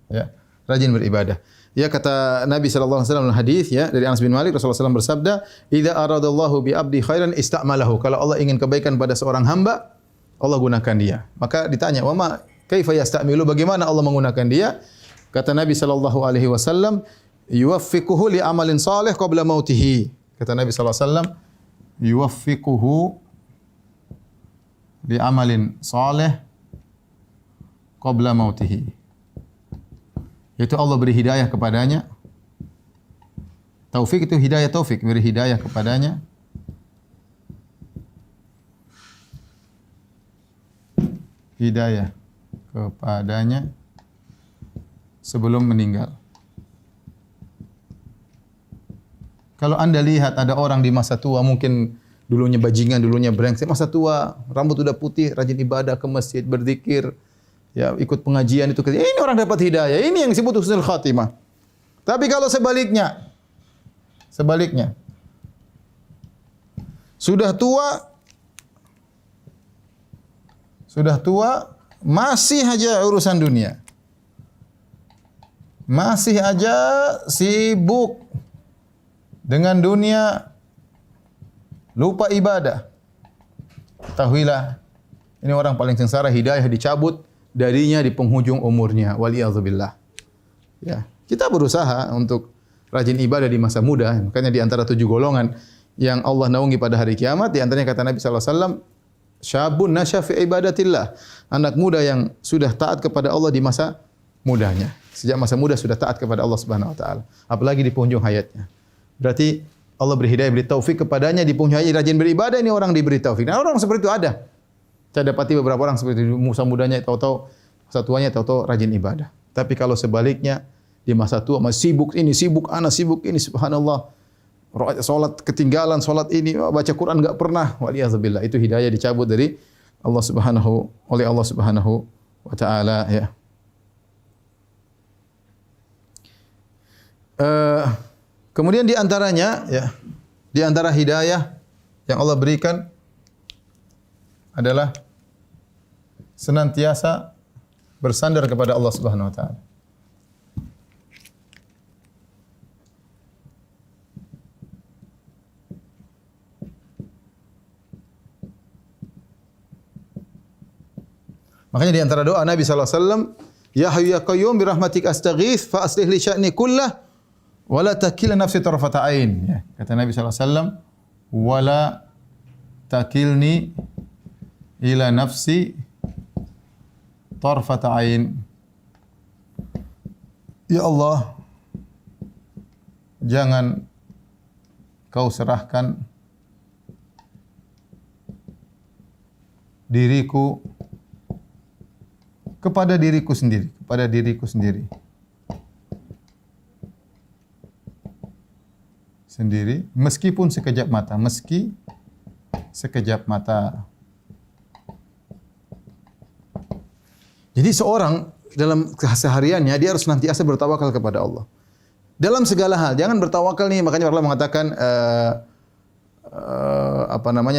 Ya, rajin beribadah. Ya, kata Nabi sallallahu alaihi wasallam dalam hadis ya dari Anas bin Malik, Rasulullah SAW bersabda, "Idza aradallahu bi 'abdi khairan ista'malahu." Kalau Allah ingin kebaikan pada seorang hamba, Allah gunakan dia. Maka ditanya, "Wa ma kaifa yasta'milu?" Bagaimana Allah menggunakan dia? Kata Nabi sallallahu alaihi wasallam, "Yuwaffiquhu li amalin salih qabla mautihi." Kata Nabi sallallahu alaihi wasallam, "Yuwaffiquhu li amalin salih qabla mautihi." Yaitu Allah beri hidayah kepadanya. Taufik itu hidayah taufik, beri hidayah kepadanya. Hidayah kepadanya sebelum meninggal. Kalau Anda lihat ada orang di masa tua, mungkin dulunya bajingan, dulunya brengsek, masa tua, rambut udah putih, rajin ibadah ke masjid, berzikir, ya, ikut pengajian itu, ini orang dapat hidayah. Ini yang disebut husnul khatimah. Tapi kalau sebaliknya, sudah tua, masih aja urusan dunia, masih aja sibuk dengan dunia, lupa ibadah. Ketahuilah, ini orang paling sengsara, hidayah dicabut darinya di penghujung umurnya. Waliyadzubillah. Ya, kita berusaha untuk rajin ibadah di masa muda. Makanya di antara 7 golongan yang Allah naungi pada hari kiamat, di antaranya kata Nabi sallallahu alaihi wasallam, syabun nasya fi ibadatillah. Anak muda yang sudah taat kepada Allah di masa mudanya. Sejak masa muda sudah taat kepada Allah Subhanahu wa taala. Apalagi di penghujung hayatnya. Berarti Allah beri hidayah, beri taufik kepadanya di penghujung hayat, rajin beribadah, ini orang diberi taufik. Nah, orang seperti itu ada. Saya dapati beberapa orang seperti itu, masa mudanya tahu-tahu, masa tuanya tahu-tahu rajin ibadah. Tapi kalau sebaliknya, di masa tua masih sibuk ini, sibuk ana, sibuk ini, subhanallah. Salat ketinggalan, salat ini, baca Quran enggak pernah. Waliyadzubillah. Itu hidayah dicabut dari Allah oleh Allah Subhanahu wa taala, ya. Kemudian di antaranya, ya, di antara hidayah yang Allah berikan adalah senantiasa bersandar kepada Allah Subhanahu wa taala. Makanya di antara doa Nabi sallallahu alaihi wasallam, "Ya Hayyu ya Qayyum bi rahmatika astaghits fa aslih li sya'ni kullah wa la takilna nafsi tarfata ain." Ya, kata Nabi sallallahu alaihi wasallam, "Wa la takilni ila nafsi tarfata ain." Ya Allah, jangan kau serahkan diriku kepada diriku sendiri. Meskipun sekejap mata. Jadi seorang dalam kesehariannya dia harus senantiasa bertawakal kepada Allah. Dalam segala hal, jangan bertawakal nih, makanya Allah mengatakan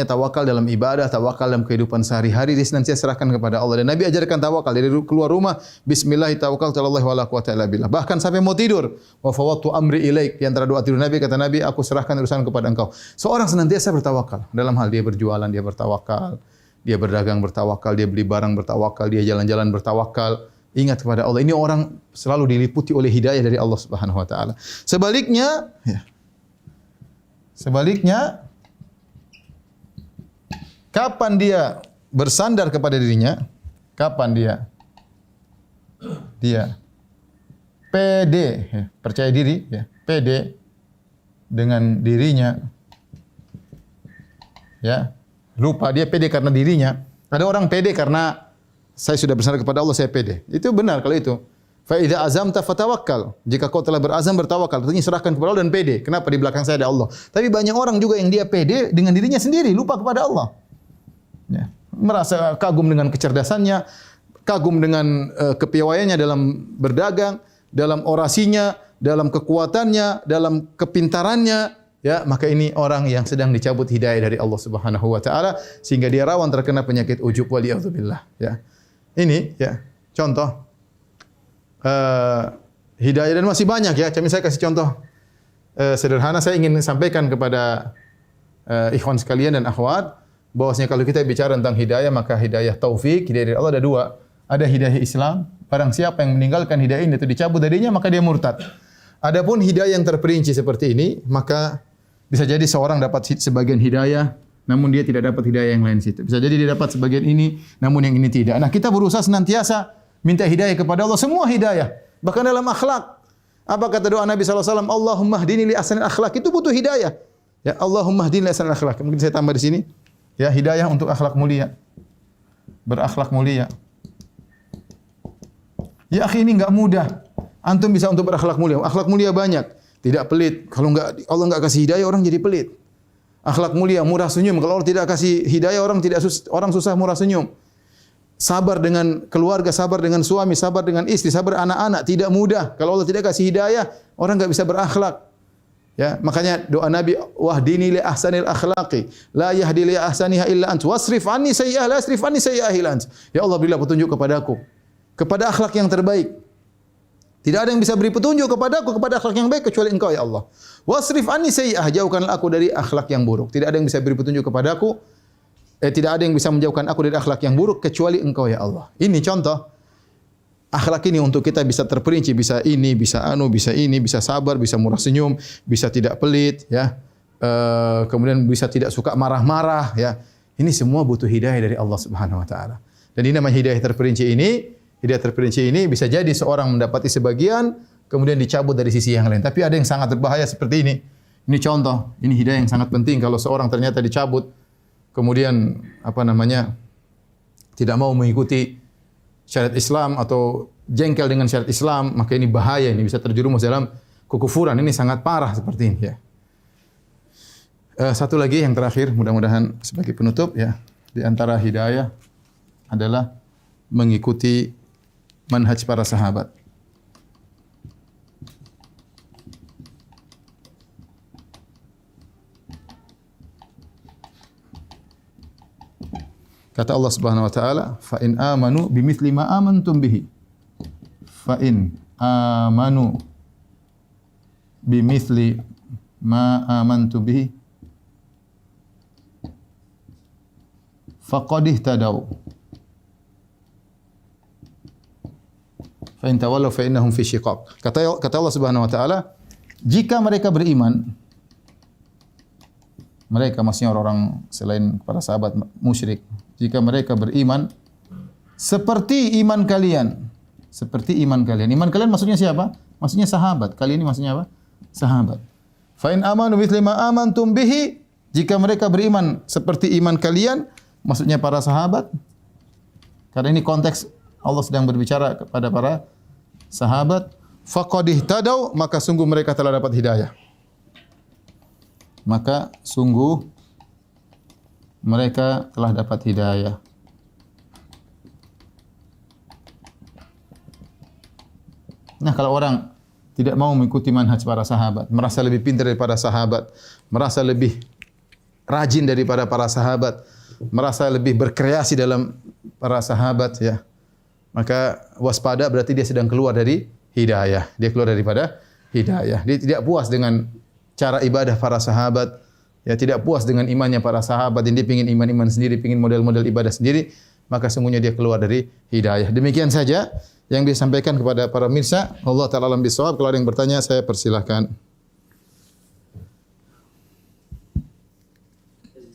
tawakal dalam ibadah, tawakal dalam kehidupan sehari-hari, dia senantiasa serahkan kepada Allah. Dan Nabi ajarkan tawakal dari keluar rumah, bismillah tawakkaltu 'alallahi wa la quwwata illa billah. Bahkan sampai mau tidur, wa fawwadtu amri ilaik. Di antara doa tidur Nabi, kata Nabi, aku serahkan urusan kepada Engkau. Seorang senantiasa bertawakal. Dalam hal dia berjualan, dia bertawakal. Dia berdagang bertawakal, dia beli barang bertawakal, dia jalan-jalan bertawakal. Ingat kepada Allah. Ini orang selalu diliputi oleh hidayah dari Allah Subhanahu wa taala. Sebaliknya, Kapan dia bersandar kepada dirinya? Kapan dia pede, ya, percaya diri, ya, pede dengan dirinya, ya, lupa dia pede karena dirinya. Ada orang pede karena saya sudah bersandar kepada Allah, saya pede. Itu benar kalau itu. Fa idza azamta fatawakkal. Jika kau telah berazam bertawakal, artinya serahkan kepada Allah dan pede. Kenapa di belakang saya ada Allah? Tapi banyak orang juga yang dia pede dengan dirinya sendiri, lupa kepada Allah. Ya, merasa kagum dengan kecerdasannya, kagum dengan kepiawaiannya dalam berdagang, dalam orasinya, dalam kekuatannya, dalam kepintarannya, ya, maka ini orang yang sedang dicabut hidayah dari Allah Subhanahu wa taala sehingga dia rawan terkena penyakit ujub waliyadzubillah, ya. Ini ya, contoh hidayah dan masih banyak ya. Saya kasih contoh sederhana saya ingin sampaikan kepada ikhwan sekalian dan akhwat bahwasanya kalau kita bicara tentang hidayah maka hidayah taufik, hidayah dari Allah ada dua. Ada hidayah Islam, barang siapa yang meninggalkan hidayah ini itu dicabut darinya maka dia murtad. Adapun hidayah yang terperinci seperti ini, maka bisa jadi seorang dapat sebagian hidayah namun dia tidak dapat hidayah yang lain situ. Bisa jadi dia dapat sebagian ini namun yang ini tidak. Nah, kita berusaha senantiasa minta hidayah kepada Allah, semua hidayah. Bahkan dalam akhlak. Apa kata doa Nabi sallallahu alaihi wasallam? Allahumma hdini li ahsanil akhlak. Itu butuh hidayah. Ya, Allahumma hdini li ahsanil akhlak. Mungkin saya tambah di sini. Ya, hidayah untuk akhlak mulia. Berakhlak mulia. Ya akhi, ini enggak mudah. Antum bisa untuk berakhlak mulia. Akhlak mulia banyak. Tidak pelit. Kalau enggak Allah enggak kasih hidayah orang jadi pelit. Akhlak mulia, murah senyum. Kalau Allah tidak kasih hidayah orang susah murah senyum. Sabar dengan keluarga, sabar dengan suami, sabar dengan istri, sabar anak-anak tidak mudah. Kalau Allah tidak kasih hidayah, orang enggak bisa berakhlak. Ya, makanya doa Nabi, wahdini li ahsanil akhlaqi, la yahdi li ahsaniha illa ant, wasrif anni sayyi'ah la yasrif anni sayyi'ah illa ant. Ya Allah, berilah petunjuk kepadaku kepada akhlak yang terbaik. Tidak ada yang bisa beri petunjuk kepadaku kepada akhlak yang baik kecuali Engkau ya Allah. Wasrif anni sayyi'ah, jauhkanlah aku dari akhlak yang buruk. Tidak ada yang bisa beri petunjuk kepadaku, tidak ada yang bisa menjauhkan aku dari akhlak yang buruk kecuali Engkau ya Allah. Ini contoh akhlak ini untuk kita bisa terperinci, bisa ini, bisa anu, bisa ini, bisa sabar, bisa murah senyum, bisa tidak pelit, ya. Kemudian bisa tidak suka marah-marah, ya. Ini semua butuh hidayah dari Allah Subhanahu wa taala. Dan ini namanya hidayah terperinci ini. Hidayah terperinci ini bisa jadi seorang mendapati sebagian kemudian dicabut dari sisi yang lain. Tapi ada yang sangat berbahaya seperti ini. Ini contoh, ini hidayah yang sangat penting kalau seorang ternyata dicabut kemudian tidak mau mengikuti syariat Islam atau jengkel dengan syariat Islam, maka ini bahaya, ini bisa terjerumus dalam kekufuran. Ini sangat parah seperti ini ya. Satu lagi yang terakhir, mudah-mudahan sebagai penutup ya, di antara hidayah adalah mengikuti manhaj para sahabat. Kata Allah Subhanahu wa taala, "Fa in amanu bimithli ma amantum bihi." Fa in amanu bimithli ma amantum bihi faqad ihtadaw. Fa in tawallaw fa innahum fi shiqaq. Kata Allah Subhanahu wa taala, jika mereka beriman, mereka maksudnya orang-orang selain para sahabat musyrik, jika mereka beriman seperti iman kalian, seperti iman kalian. Iman kalian maksudnya siapa? Maksudnya sahabat. Kali ini maksudnya apa? Sahabat. Fa in amanu mithli ma amantum bihi, jika mereka beriman seperti iman kalian, maksudnya para sahabat. Karena ini konteks Allah sedang berbicara kepada para sahabat. Faqad ihtadaw, maka sungguh mereka telah dapat hidayah. Maka sungguh mereka telah dapat hidayah. Nah, kalau orang tidak mau mengikuti manhaj para sahabat, merasa lebih pintar daripada sahabat, merasa lebih rajin daripada para sahabat, merasa lebih berkreasi dalam para sahabat, ya, maka waspada, berarti dia sedang keluar dari hidayah. Dia keluar daripada hidayah. Dia tidak puas dengan cara ibadah para sahabat, ya, tidak puas dengan imannya para sahabat, dan dia ingin iman-iman sendiri, ingin model-model ibadah sendiri, maka sungguhnya dia keluar dari hidayah. Demikian saja yang disampaikan kepada para mirsa. Allah Ta'ala alam bisawab. Kalau ada yang bertanya, saya persilahkan.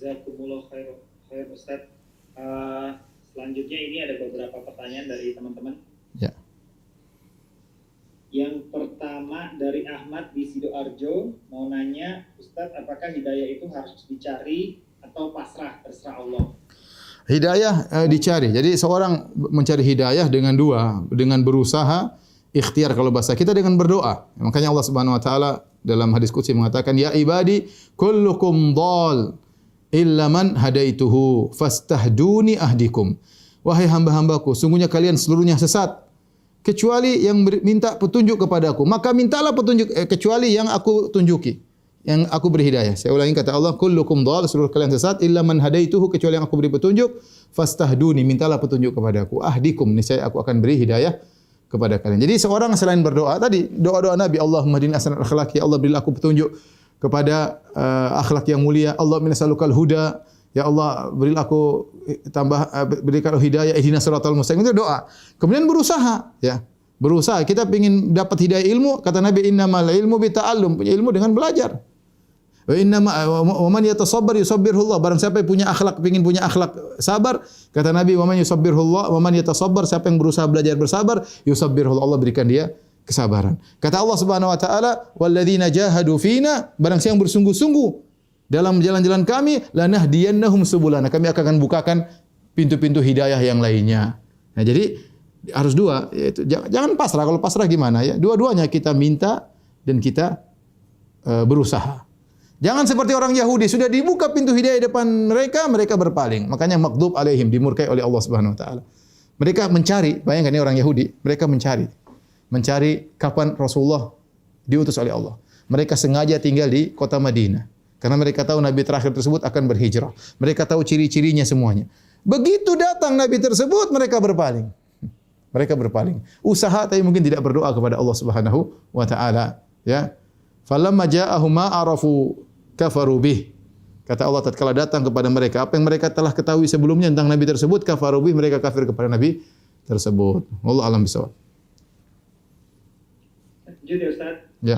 Jazakumullah khair Ustaz. Ustaz. Selanjutnya ini ada beberapa pertanyaan dari teman-teman. Ya. Yang pertama dari Ahmad di Sidoarjo mau nanya, Ustaz, apakah hidayah itu harus dicari atau pasrah terserah Allah? Hidayah dicari. Jadi seorang mencari hidayah dengan dua, dengan berusaha, ikhtiar kalau bahasa kita, dengan berdoa. Makanya Allah Subhanahu wa taala dalam hadis qudsi mengatakan, "Ya ibadi, kullukum dhal illa man hadaituhu fastahduni ahdikum." Wahai hamba-hambaku, sungguhnya kalian seluruhnya sesat kecuali yang minta petunjuk kepadaku. Maka mintalah petunjuk kecuali yang aku tunjuki, yang aku beri hidayah. Saya ulangi kata Allah, kullukum dhal, seluruh kalian sesat illa man hadaituhu, kecuali yang aku beri petunjuk, fastahduni, mintalah petunjuk kepadaku, ahdikum, niscaya aku akan beri hidayah kepada kalian. Jadi seorang selain berdoa tadi, doa-doa Nabi, Allahumma hdini ahsanal akhlaq, ya Allah berilah aku petunjuk kepada akhlak yang mulia. Allahumma nas'alukal huda, ya Allah berilah aku berikan hidayah, ihdinas siratal mustaqim, itu doa. Kemudian berusaha, ya. Berusaha. Kita ingin dapat hidayah ilmu, kata Nabi, innamal ilmu bita'allum, punya ilmu dengan belajar. Wa man yatasabbar yusabbirhullah. Barang siapa yang punya akhlak, ingin punya akhlak sabar, kata Nabi, wa man yusabbirhullah, wa man yatasabbar, siapa yang berusaha belajar bersabar, yusabbirhullah, Allah berikan dia kesabaran. Kata Allah Subhanahu wa taala, walladzina jahadu fina, barang siapa yang bersungguh-sungguh dalam jalan-jalan kami, lanahdiyannahum subulana, kami akan bukakan pintu-pintu hidayah yang lainnya. Nah, jadi harus dua, yaitu jangan pasrah. Kalau pasrah gimana ya? Dua-duanya kita minta dan kita berusaha. Jangan seperti orang Yahudi, sudah dibuka pintu hidayah depan mereka, mereka berpaling. Makanya maghdub alaihim, dimurkai oleh Allah Subhanahu wa taala. Mereka mencari, bayangkan ini orang Yahudi, mereka mencari kapan Rasulullah diutus oleh Allah. Mereka sengaja tinggal di kota Madinah karena mereka tahu nabi terakhir tersebut akan berhijrah. Mereka tahu ciri-cirinya semuanya. Begitu datang nabi tersebut, mereka berpaling. Mereka berpaling. Usaha tapi mungkin tidak berdoa kepada Allah Subhanahu wa taala, ya. Falamma ja'ahum ma arafu kafaru bih. Kata Allah, tatkala datang kepada mereka apa yang mereka telah ketahui sebelumnya tentang nabi tersebut, kafaru bih, mereka kafir kepada nabi tersebut. Wallahu a'lam bishawab. Lanjut ya Ustaz. Ya.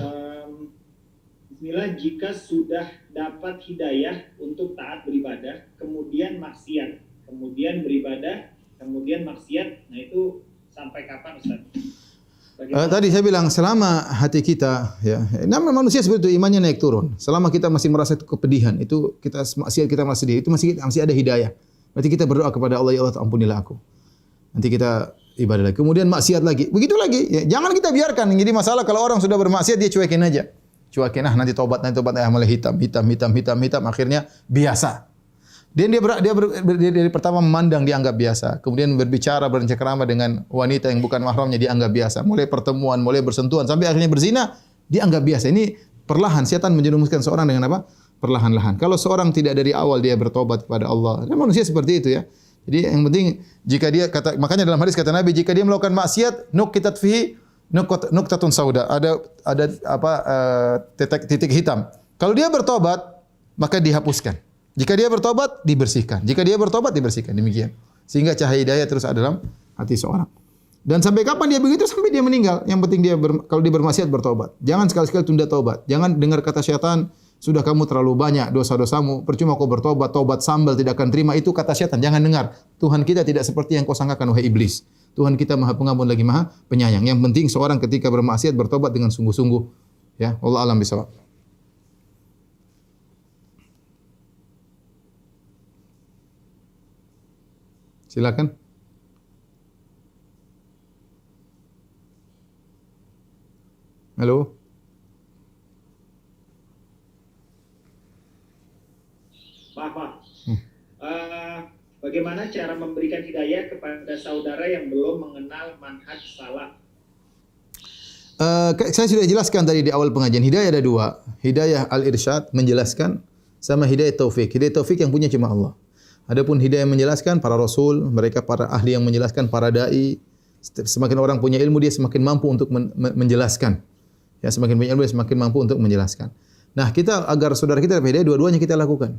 Bismillah, jika sudah dapat hidayah untuk taat beribadah, kemudian maksiat, kemudian beribadah, kemudian maksiat, nah itu sampai kapan Ustaz? Tadi saya bilang selama hati kita, ya, namanya manusia seperti itu, imannya naik turun. Selama kita masih merasa kepedihan, itu kita maksiat, kita merasa sedih, itu masih ada hidayah. Berarti kita berdoa kepada Allah, ya Allah ampunilah aku. Nanti kita ibadah lagi. Kemudian maksiat lagi. Begitu lagi. Ya, jangan kita biarkan. Jadi masalah kalau orang sudah bermaksiat dia cuekin aja. Cuekin, nanti tobat, mulai hitam. Akhirnya biasa. Dan dia dari pertama memandang dianggap biasa. Kemudian berbicara, bercengkerama dengan wanita yang bukan mahramnya dianggap biasa. Mulai pertemuan, mulai bersentuhan, sampai akhirnya berzina dianggap biasa. Ini perlahan setan menjerumuskan seorang dengan apa? Perlahan-lahan. Kalau seorang tidak dari awal dia bertobat kepada Allah. Dan manusia seperti itu ya. Jadi yang penting jika dia makanya dalam hadis kata Nabi, jika dia melakukan maksiat, nukitat fihi nuktatun sauda. Ada titik hitam. Kalau dia bertobat, maka dihapuskan. Jika dia bertobat, dibersihkan. Jika dia bertobat, dibersihkan. Demikian. Sehingga cahaya hidayah terus ada dalam hati seorang. Dan sampai kapan dia begitu? Sampai dia meninggal. Yang penting kalau dia bermaksiat, bertobat. Jangan sekali-sekali tunda tobat. Jangan dengar kata syaitan, sudah kamu terlalu banyak dosa-dosamu, percuma kau bertobat, tobat sambal tidak akan terima. Itu kata syaitan. Jangan dengar. Tuhan kita tidak seperti yang kau sangkakan, wahai iblis. Tuhan kita Maha Pengampun lagi Maha Penyayang. Yang penting seorang ketika bermaksiat, bertobat dengan sungguh-sungguh. Ya, Allah alam bisawab. Silakan. Halo. Maaf. Bagaimana cara memberikan hidayah kepada saudara yang belum mengenal manhaj salaf? Saya sudah jelaskan tadi di awal pengajian. Hidayah ada dua. Hidayah al-irsyad, menjelaskan, sama hidayah taufik. Hidayah taufik yang punya cuma Allah. Adapun hidayah menjelaskan, para rasul, mereka para ahli yang menjelaskan, para dai. Semakin orang punya ilmu, dia semakin mampu untuk menjelaskan. Ya, semakin punya ilmu, dia semakin mampu untuk menjelaskan. Nah, kita agar saudara kita dapat hidayah, dua-duanya kita lakukan.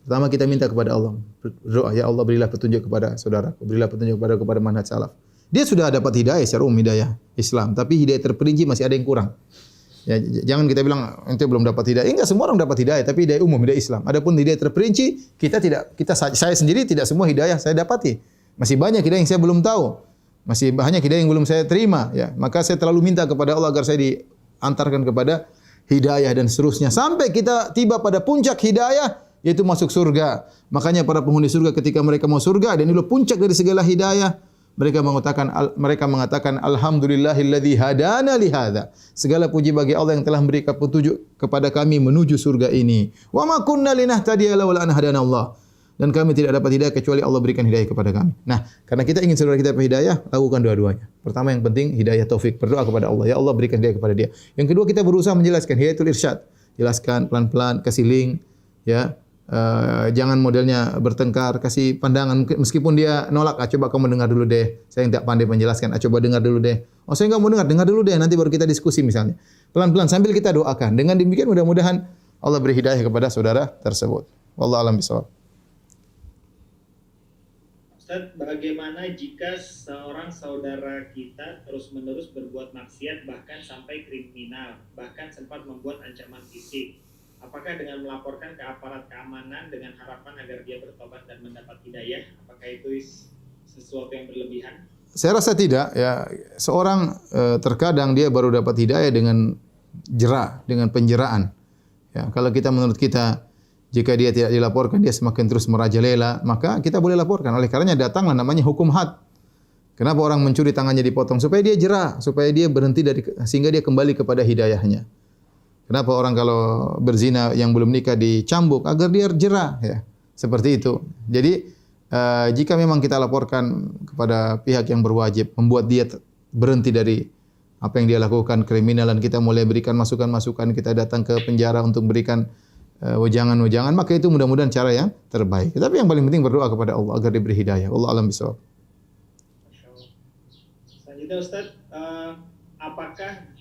Pertama kita minta kepada Allah, berdoa, ya Allah berilah petunjuk kepada saudaraku, berilah petunjuk kepada manhaj salaf. Dia sudah dapat hidayah secara umum, hidayah Islam, tapi hidayah terperinci masih ada yang kurang. Ya, jangan kita bilang ente belum dapat hidayah. Enggak, semua orang dapat hidayah, tapi hidayah umum, hidayah Islam. Adapun hidayah terperinci, saya sendiri tidak semua hidayah saya dapati. Masih banyak hidayah yang saya belum tahu. Masih banyak hidayah yang belum saya terima, ya. Maka saya terlalu minta kepada Allah agar saya diantarkan kepada hidayah dan seterusnya sampai kita tiba pada puncak hidayah, yaitu masuk surga. Makanya para penghuni surga ketika mereka mau surga, dan itu puncak dari segala hidayah, mereka mengatakan alhamdulillahilladzi hadana li hadza. Segala puji bagi Allah yang telah memberikan petunjuk kepada kami menuju surga ini. Wa ma kunna linahtadiya laula an hadana Allah. Dan kami tidak dapat hidayah kecuali Allah berikan hidayah kepada kami. Nah, karena kita ingin saudara kita dapat hidayah, lakukan dua-duanya. Pertama yang penting hidayah taufik, berdoa kepada Allah, ya Allah berikan hidayah kepada dia. Yang kedua kita berusaha menjelaskan hidayatul irsyad. Jelaskan pelan-pelan, kasih link, ya. Jangan modelnya bertengkar, kasih pandangan meskipun dia nolak, coba kamu dengar dulu deh. Saya tidak pandai menjelaskan, coba dengar dulu deh. Oh, saya enggak mau dengar dulu deh, nanti baru kita diskusi misalnya. Pelan-pelan sambil kita doakan. Dengan demikian mudah-mudahan Allah beri hidayah kepada saudara tersebut. Wallahu a'lam bishawab. Ustaz, bagaimana jika seorang saudara kita terus-menerus berbuat maksiat bahkan sampai kriminal, bahkan sempat membuat ancaman fisik? Apakah dengan melaporkan ke aparat keamanan dengan harapan agar dia bertobat dan mendapat hidayah, apakah itu sesuatu yang berlebihan? Saya rasa tidak, ya. Seorang terkadang dia baru dapat hidayah dengan dengan penjeraan. Ya, kalau menurut kita jika dia tidak dilaporkan dia semakin terus merajalela, maka kita boleh laporkan. Oleh karenanya datanglah namanya hukum had. Kenapa orang mencuri tangannya dipotong? Supaya dia jera, supaya dia berhenti sehingga dia kembali kepada hidayahnya. Kenapa orang kalau berzina yang belum nikah dicambuk? Agar dia jera, ya. Seperti itu. Jadi jika memang kita laporkan kepada pihak yang berwajib, membuat dia berhenti dari apa yang dia lakukan kriminal, dan kita mulai berikan masukan-masukan, kita datang ke penjara untuk berikan wejangan-wejangan, maka itu mudah-mudahan cara yang terbaik. Tapi yang paling penting berdoa kepada Allah agar diberi hidayah. Allah alam bisawab. Selanjutnya Ustaz, apakah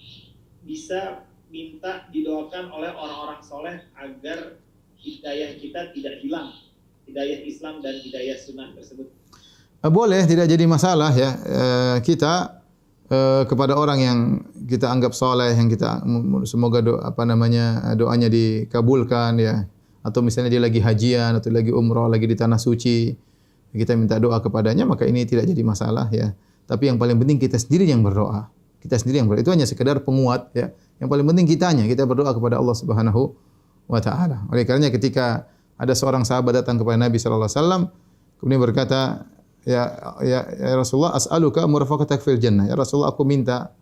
bisa minta didoakan oleh orang-orang soleh agar hidayah kita tidak hilang, hidayah Islam dan hidayah sunnah tersebut? Boleh, tidak jadi masalah, ya. Kita kepada orang yang kita anggap soleh, yang kita semoga doanya dikabulkan, ya. Atau misalnya dia lagi hajian atau lagi umrah, lagi di tanah suci, kita minta doa kepadanya, maka ini tidak jadi masalah, ya. Tapi yang paling penting kita sendiri yang berdoa. Kita sendiri yang berdoa. Itu hanya sekedar penguat, ya. Yang paling penting kita berdoa kepada Allah Subhanahu wa taala. Oleh karenanya ketika ada seorang sahabat datang kepada Nabi sallallahu alaihi wasallam kemudian berkata, Ya Rasulullah, as'aluka murafaqatak fil jannah. Ya Rasulullah, aku minta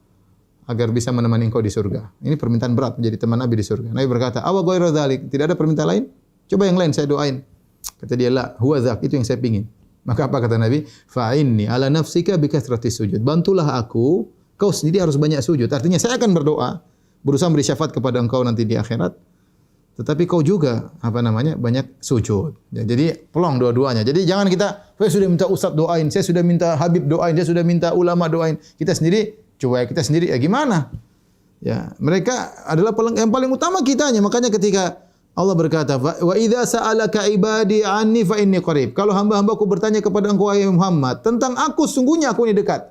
agar bisa menemani engkau di surga. Ini permintaan berat menjadi teman Nabi di surga. Nabi berkata, awa ghairu dzalik? Tidak ada permintaan lain? Coba yang lain saya doain. Kata dia, la huwa dzak, itu yang saya pingin. Maka apa kata Nabi? Fa'inni ala nafsika bi kathratis sujud. Bantulah aku, kau sendiri harus banyak sujud. Artinya saya akan berdoa, berusaha beri syafaat kepada engkau nanti di akhirat. Tetapi kau juga banyak sujud. Ya, jadi pelong dua-duanya. Jadi jangan saya sudah minta ustaz doain, saya sudah minta habib doain, saya sudah minta ulama doain. Kita sendiri ya gimana? Ya, mereka adalah yang paling utama kitanya. Makanya ketika Allah berkata, "Wa idza sa'alaka ibadi anni fa inni qarib." Kalau hamba-hambaku bertanya kepada engkau wahai Muhammad tentang aku, sungguhnya aku ini dekat.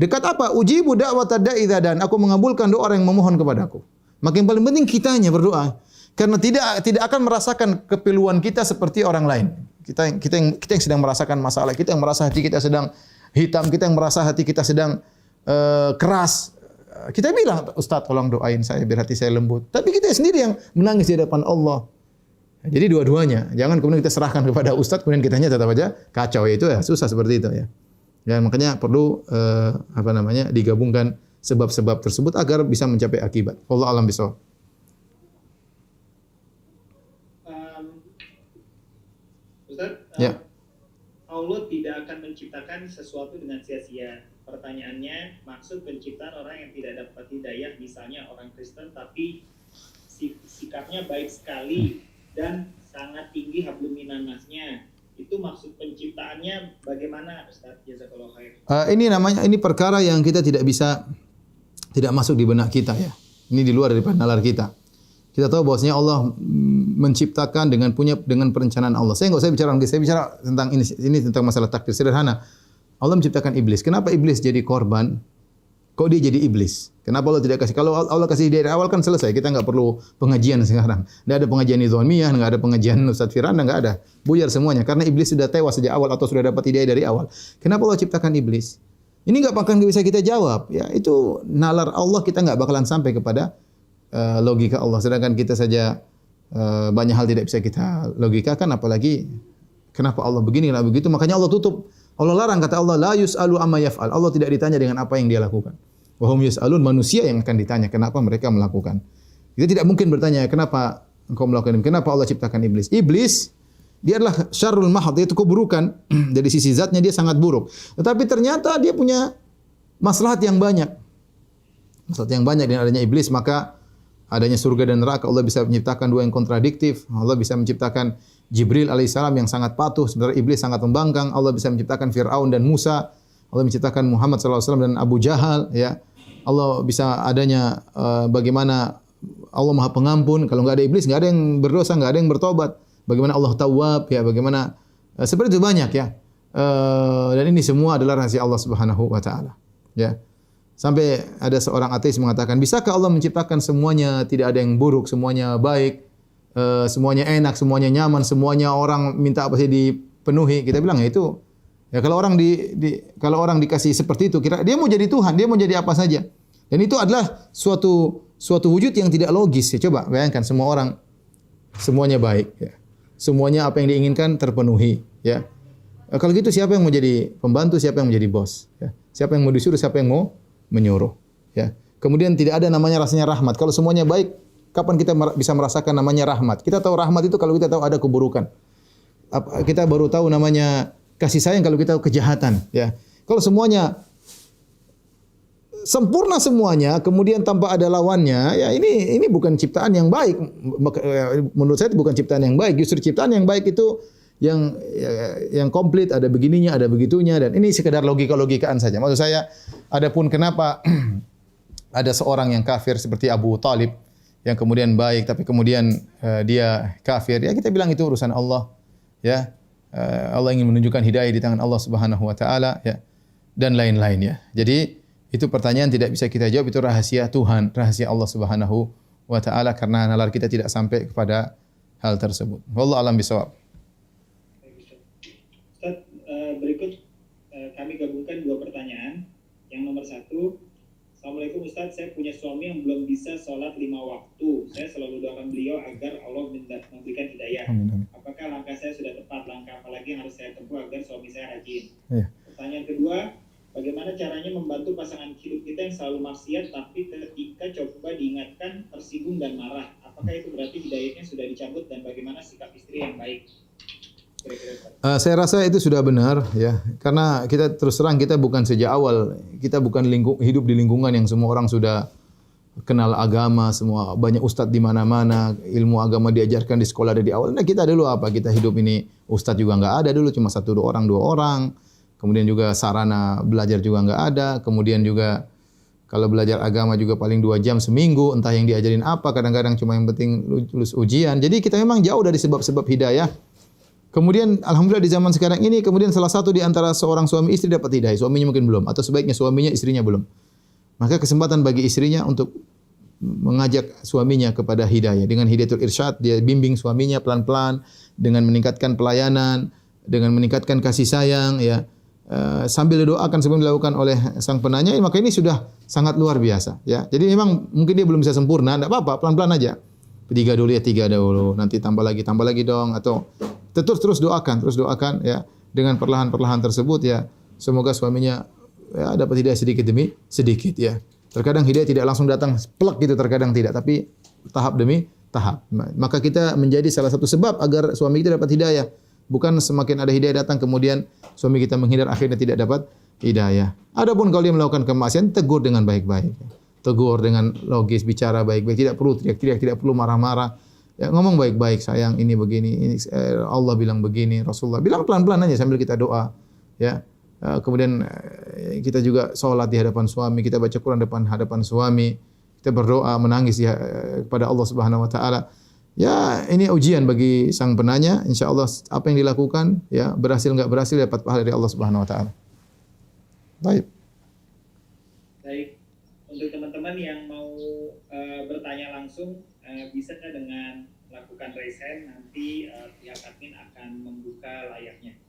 Dekat apa? Ujibu da'watad da'i dan aku mengabulkan doa orang yang memohon kepadaku. Maka yang paling penting kitanya berdoa. Karena tidak akan merasakan kepiluan kita seperti orang lain. Kita yang sedang merasakan masalah, kita yang merasa hati kita sedang hitam, kita yang merasa hati kita sedang keras. Kita bilang, Ustaz tolong doain saya biar hati saya lembut. Tapi kita sendiri yang menangis di hadapan Allah. Jadi dua-duanya. Jangan kemudian kita serahkan kepada Ustaz, kemudian kitanya tetap aja kacau. Ya, itu ya susah seperti itu, ya. Ya, makanya perlu digabungkan sebab-sebab tersebut agar bisa mencapai akibat. Wallahu a'lam bishawab. Ya. Allah tidak akan menciptakan sesuatu dengan sia-sia. Pertanyaannya, maksud penciptaan orang yang tidak dapat hidayah, misalnya orang Kristen, tapi sikapnya baik sekali dan sangat tinggi hablum minannasnya. Itu maksud penciptaannya bagaimana, Ustaz? Jazakallahu khair. Ini perkara yang kita tidak masuk di benak kita, ya. Ini di luar daripada nalar kita. Kita tahu bahwasanya Allah menciptakan dengan perencanaan Allah. Saya bicara tentang ini tentang masalah takdir sederhana. Allah menciptakan iblis. Kenapa iblis jadi korban Kok dia jadi iblis? Kenapa Allah tidak kasih? Kalau Allah kasih hidayah dari awal kan selesai. Kita nggak perlu pengajian sekarang. Nggak ada pengajian Nizamiyah, nggak ada pengajian Ustadz Firanda, nggak ada. Buyar semuanya. Karena iblis sudah tewas sejak awal atau sudah dapat hidayah dari awal. Kenapa Allah ciptakan iblis? Ini nggak bakalan bisa kita jawab. Ya, itu nalar Allah, kita nggak bakalan sampai kepada logika Allah. Sedangkan kita saja banyak hal tidak bisa kita logikakan, apalagi kenapa Allah begini, kenapa begitu. Makanya Allah tutup. Allah larang, kata Allah, la yus'alu amma yaf'al. Allah tidak ditanya dengan apa yang dia lakukan. Wa hum yus'alun, manusia yang akan ditanya kenapa mereka melakukan. Kita tidak mungkin bertanya kenapa engkau melakukan ini, kenapa Allah ciptakan iblis. Iblis dia adalah syarrul mahad, itu keburukan. Dari sisi zatnya dia sangat buruk. Tetapi ternyata dia punya maslahat yang banyak. Maslahat yang banyak dengan adanya iblis, maka adanya surga dan neraka. Allah bisa menciptakan dua yang kontradiktif. Allah bisa menciptakan Jibril alaihissalam yang sangat patuh, sementara iblis sangat membangkang. Allah bisa menciptakan Fir'aun dan Musa. Allah menciptakan Muhammad SAW dan Abu Jahal. Ya, Allah bisa adanya bagaimana Allah Maha Pengampun. Kalau nggak ada iblis, nggak ada yang berdosa, nggak ada yang bertobat. Bagaimana Allah Tawwab, ya, bagaimana seperti itu banyak ya. Dan ini semua adalah rahasia Allah Subhanahu wa taala. Ya. Sampai ada seorang ateis mengatakan, bisakah Allah menciptakan semuanya tidak ada yang buruk, semuanya baik, semuanya enak, semuanya nyaman, semuanya orang minta apa sih dipenuhi? Kita bilang ya itu, ya kalau orang kalau orang dikasih seperti itu, kira dia mau jadi Tuhan, dia mau jadi apa saja. Dan itu adalah suatu wujud yang tidak logis. Ya, coba bayangkan semua orang semuanya baik, ya. Semuanya apa yang diinginkan terpenuhi, ya. Kalau gitu siapa yang mau jadi pembantu, siapa yang mau jadi bos, ya. Siapa yang mau disuruh, siapa yang mau menyuruh, ya. Kemudian tidak ada namanya rasanya rahmat. Kalau semuanya baik, kapan kita bisa merasakan namanya rahmat? Kita tahu rahmat itu kalau kita tahu ada keburukan. Kita baru tahu namanya kasih sayang kalau kita tahu kejahatan, ya. Kalau semuanya sempurna semuanya, kemudian tanpa ada lawannya, ya ini bukan ciptaan yang baik. Menurut saya itu bukan ciptaan yang baik. Justru ciptaan yang baik itu yang komplit, ada begininya, ada begitunya, dan ini sekedar logika-logikaan saja. Maksud saya, adapun kenapa ada seorang yang kafir seperti Abu Talib yang kemudian baik tapi kemudian dia kafir, ya kita bilang itu urusan Allah, ya. Allah ingin menunjukkan hidayah di tangan Allah Subhanahu wa taala, ya. Dan lain-lain, ya. Jadi itu pertanyaan tidak bisa kita jawab, itu rahasia Tuhan, rahasia Allah Subhanahu wa taala, karena nalar kita tidak sampai kepada hal tersebut. Wallahu a'lam bishawab. Ustaz, berikut kami gabungkan dua pertanyaan. Yang nomor satu, Assalamualaikum Ustaz, saya punya suami yang belum bisa sholat 5 waktu. Saya selalu doakan beliau agar Allah memberikan hidayah. Amin. Apakah langkah saya sudah tepat? Langkah apa lagi yang harus saya tempuh agar suami saya rajin? Ya. Pertanyaan kedua, bagaimana caranya membantu pasangan hidup kita yang selalu maksiat tapi ketika coba diingatkan tersinggung dan marah? Apakah itu berarti hidayahnya sudah dicabut, dan bagaimana sikap istri yang baik? Saya rasa itu sudah benar, ya, karena kita terus terang kita bukan sejak awal, kita bukan hidup di lingkungan yang semua orang sudah kenal agama, semua banyak ustadz di mana-mana, ilmu agama diajarkan di sekolah dari awal. Nah, kita dulu apa? Kita hidup ini ustadz juga nggak ada dulu, cuma dua orang. Kemudian juga sarana belajar juga nggak ada. Kemudian juga kalau belajar agama juga paling 2 jam seminggu, entah yang diajarin apa. Kadang-kadang cuma yang penting lulus ujian. Jadi kita memang jauh dari sebab-sebab hidayah. Kemudian alhamdulillah di zaman sekarang ini, kemudian salah satu di antara seorang suami istri dapat hidayah, suaminya mungkin belum, atau sebaiknya suaminya istrinya belum. Maka kesempatan bagi istrinya untuk mengajak suaminya kepada hidayah. Dengan hidayatul irsyad, dia bimbing suaminya pelan-pelan dengan meningkatkan pelayanan, dengan meningkatkan kasih sayang, ya. Sambil didoakan sebelum dilakukan oleh sang penanya, maka ini sudah sangat luar biasa, ya. Jadi memang mungkin dia belum bisa sempurna, enggak apa-apa, pelan-pelan aja. 3 dulu ya, 3 dulu, nanti tambah lagi dong, atau terus doakan, ya, dengan perlahan-perlahan tersebut, ya. Semoga suaminya, ya, dapat hidayah sedikit demi sedikit, ya. Terkadang hidayah tidak langsung datang plek gitu, terkadang tidak, tapi tahap demi tahap. Maka kita menjadi salah satu sebab agar suami kita dapat hidayah. Bukan semakin ada hidayah datang kemudian suami kita menghindar, akhirnya tidak dapat hidayah. Adapun kalau dia melakukan kemaksiatan, tegur dengan baik-baik. Tegur dengan logis, bicara baik-baik, tidak perlu teriak-teriak, tidak perlu marah-marah. Ya, ngomong baik-baik, sayang ini begini, ini Allah bilang begini, Rasulullah bilang pelan-pelan aja sambil kita doa, ya. Kemudian kita juga sholat di hadapan suami, kita baca Quran hadapan suami, kita berdoa, menangis kepada Allah Subhanahu wa taala. Ya, ini ujian bagi sang penanya. Insyaallah apa yang dilakukan, ya, berhasil enggak berhasil dapat pahala dari Allah Subhanahu wa taala. Baik. untuk teman-teman yang mau bertanya langsung bisa dengan melakukan raise hand, nanti pihak admin akan membuka layarnya.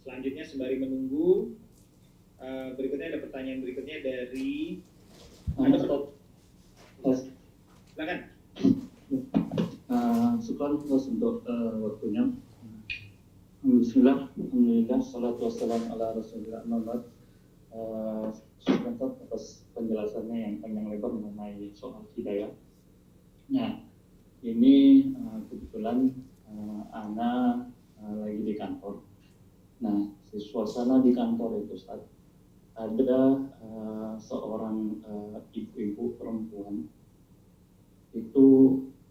Selanjutnya sembari menunggu, berikutnya ada pertanyaan berikutnya dari silakan. Syukur untuk waktunya. Bismillah, alhamdulillah, salatu wassalamu ala rasulillah, Muhammad. Syukur atas penjelasannya yang panjang lebar mengenai soal hidayah. Nah, ini kebetulan Ana lagi di kantor. Nah, suasana di kantor itu Ustaz, ada seorang ibu-ibu perempuan itu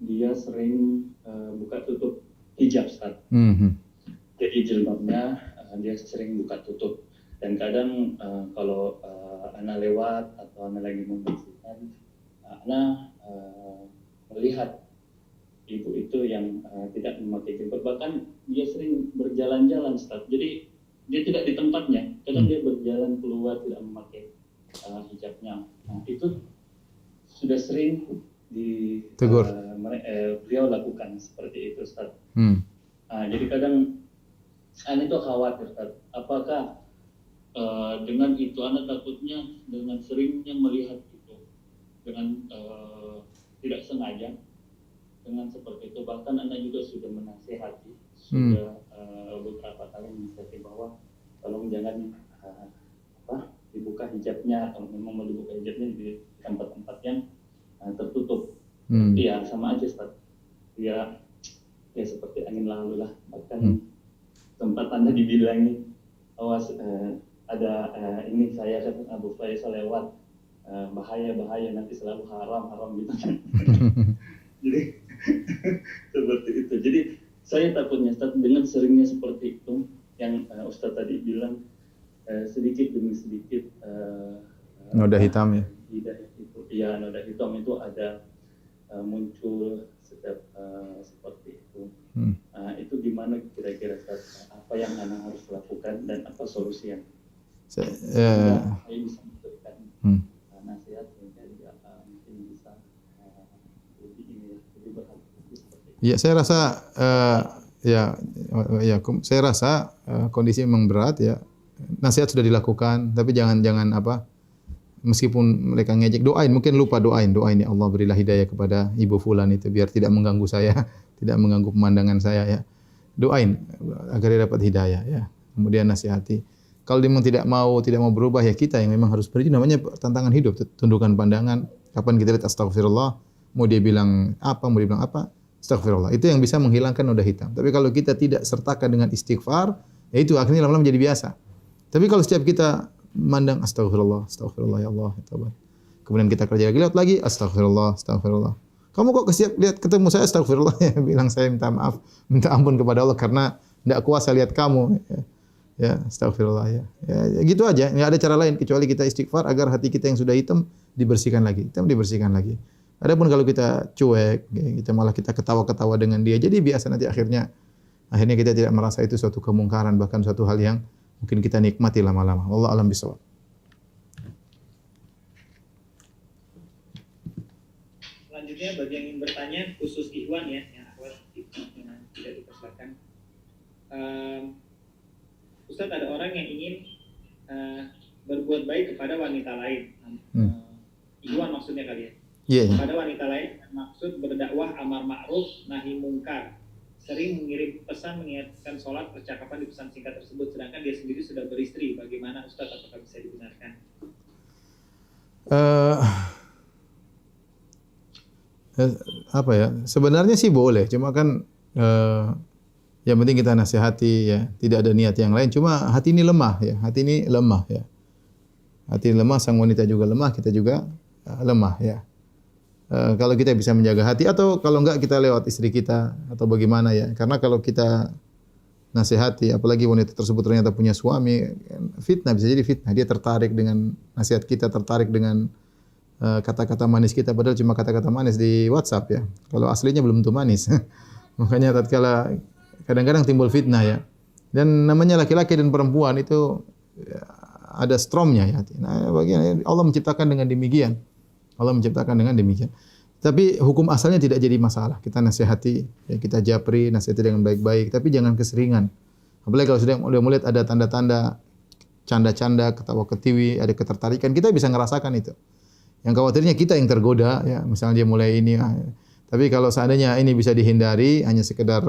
dia sering buka tutup hijab Ustaz. Jadi jilbabnya dia sering buka tutup, dan kadang kalau Ana lewat atau Ana lagi membersihkan, Ana melihat ibu itu yang tidak memakai jilbab, bahkan dia sering berjalan-jalan Ustaz. Jadi dia tidak di tempatnya, kadang dia berjalan keluar tidak memakai hijabnya. Nah, itu sudah sering tegur. Beliau lakukan seperti itu Ustaz. Jadi kadang Ana itu khawatir Ustaz, apakah dengan itu Ana takutnya dengan seringnya melihat itu dengan tidak sengaja dengan seperti itu, bahkan Ana juga sudah menasihati, sudah beberapa kali menasihati bahwa tolong jangan dibuka hijabnya, atau memang mau dibuka hijabnya di tempat-tempat yang tertutup. Ya sama aja Ustaz, ya seperti angin lalu lah. Bahkan tempat Anda dibilangi awas ada ini saya kan Abu Faisal lewat, bahaya nanti selalu haram gitu kan. Jadi seperti itu. Jadi saya takutnya Ustaz dengan seringnya seperti itu yang Ustaz tadi bilang, sedikit demi sedikit noda hitam ya. Iya, noda hitam itu ada muncul setiap seperti itu. Itu gimana kira-kira Ustaz, apa yang Ana harus lakukan dan apa solusi yang saya bisa memberikan nasihat dari mungkin bisa lebih berhati-hati seperti itu. Ya, saya rasa saya rasa kondisi memang berat ya. Nasihat sudah dilakukan, tapi jangan meskipun mereka ngejek, mungkin lupa doain ya Allah berilah hidayah kepada ibu fulan itu biar tidak mengganggu saya, tidak mengganggu pemandangan saya ya. Doain agar dia dapat hidayah ya. Kemudian nasihati. Kalau dia memang tidak mau berubah, ya kita yang memang harus pergi, namanya tantangan hidup, tundukkan pandangan. Kapan kita lihat astagfirullah, mau dia bilang apa, astagfirullah. Itu yang bisa menghilangkan noda hitam. Tapi kalau kita tidak sertakan dengan istighfar, ya itu akhirnya lama-lama menjadi biasa. Tapi kalau setiap kita memandang astagfirullah ya Allah, kemudian kita kerja lagi astagfirullah. Kamu kok setiap lihat ketemu saya astagfirullah ya, bilang saya minta maaf, minta ampun kepada Allah karena tidak kuasa lihat kamu. Ya, astagfirullah ya. Ya gitu aja, enggak ada cara lain kecuali kita istighfar agar hati kita yang sudah hitam dibersihkan lagi. Adapun kalau kita cuek, kita ketawa-ketawa dengan dia, jadi biasa nanti akhirnya kita tidak merasa itu suatu kemungkaran, bahkan suatu hal yang mungkin kita nikmati lama-lama. Wallahu a'lam bishawab. Selanjutnya bagi yang ingin bertanya khusus Ikhwan ya, yang akhwat yang tidak dipersilakan. Ustaz, ada orang yang ingin berbuat baik kepada wanita lain. Ikhwan maksudnya kali ya. Yeah. Kepada wanita lain, maksud berdakwah amar ma'ruf nahi mungkar. Sering mengirim pesan mengingatkan sholat, percakapan di pesan singkat tersebut, sedangkan dia sendiri sudah beristri. Bagaimana Ustaz, apakah bisa dibenarkan? Sebenarnya sih boleh, cuma kan yang penting kita nasihati ya, tidak ada niat yang lain. Cuma hati ini lemah ya, Hati ini lemah, sang wanita juga lemah, kita juga lemah ya. Kalau kita bisa menjaga hati, atau kalau enggak kita lewat istri kita atau bagaimana ya. Karena kalau kita nasihati, apalagi wanita tersebut ternyata punya suami, fitnah, bisa jadi fitnah. Dia tertarik dengan nasihat kita, tertarik dengan kata-kata manis kita, padahal cuma kata-kata manis di WhatsApp ya. Kalau aslinya belum tentu manis. Makanya tatkala kadang-kadang timbul fitnah ya. Dan namanya laki-laki dan perempuan itu ya, ada stromnya ya. Nah, bagian Allah menciptakan dengan demikian. Allah menciptakan dengan demikian. Tapi hukum asalnya tidak jadi masalah. Kita nasihati, ya, kita japri, nasihati dengan baik-baik, tapi jangan keseringan. Apalagi kalau sudah mulai ada tanda-tanda canda-canda, ketawa ketiwi, ada ketertarikan, kita bisa ngerasakan itu. Yang khawatirnya kita yang tergoda, ya, misalnya dia mulai ini. Tapi kalau seandainya ini bisa dihindari, hanya sekedar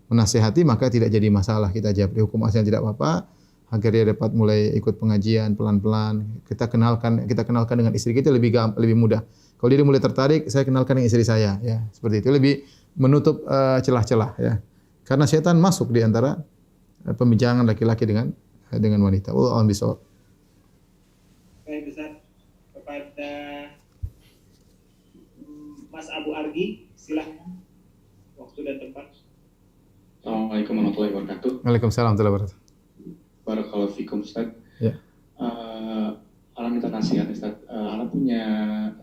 menasihati, maka tidak jadi masalah. Kita japri, hukum asalnya tidak apa-apa. Agar dia dapat mulai ikut pengajian pelan-pelan. Kita kenalkan dengan istri kita lebih mudah. Kalau dia mulai tertarik, saya kenalkan dengan istri saya, ya, seperti itu lebih menutup celah-celah, ya. Karena setan masuk di antara pembincangan laki-laki dengan wanita. Wallahu a'lam bishawab. Baik, Ustaz. Kepada Mas Abu Argi, silahkan. Waktu dan tempat. Assalamualaikum warahmatullahi wabarakatuh. Waalaikumsalam warahmatullahi wabarakatuh. Barakallahu fikum, Ustaz. Ya. Ana minta nasihat, Ustaz. Ana punya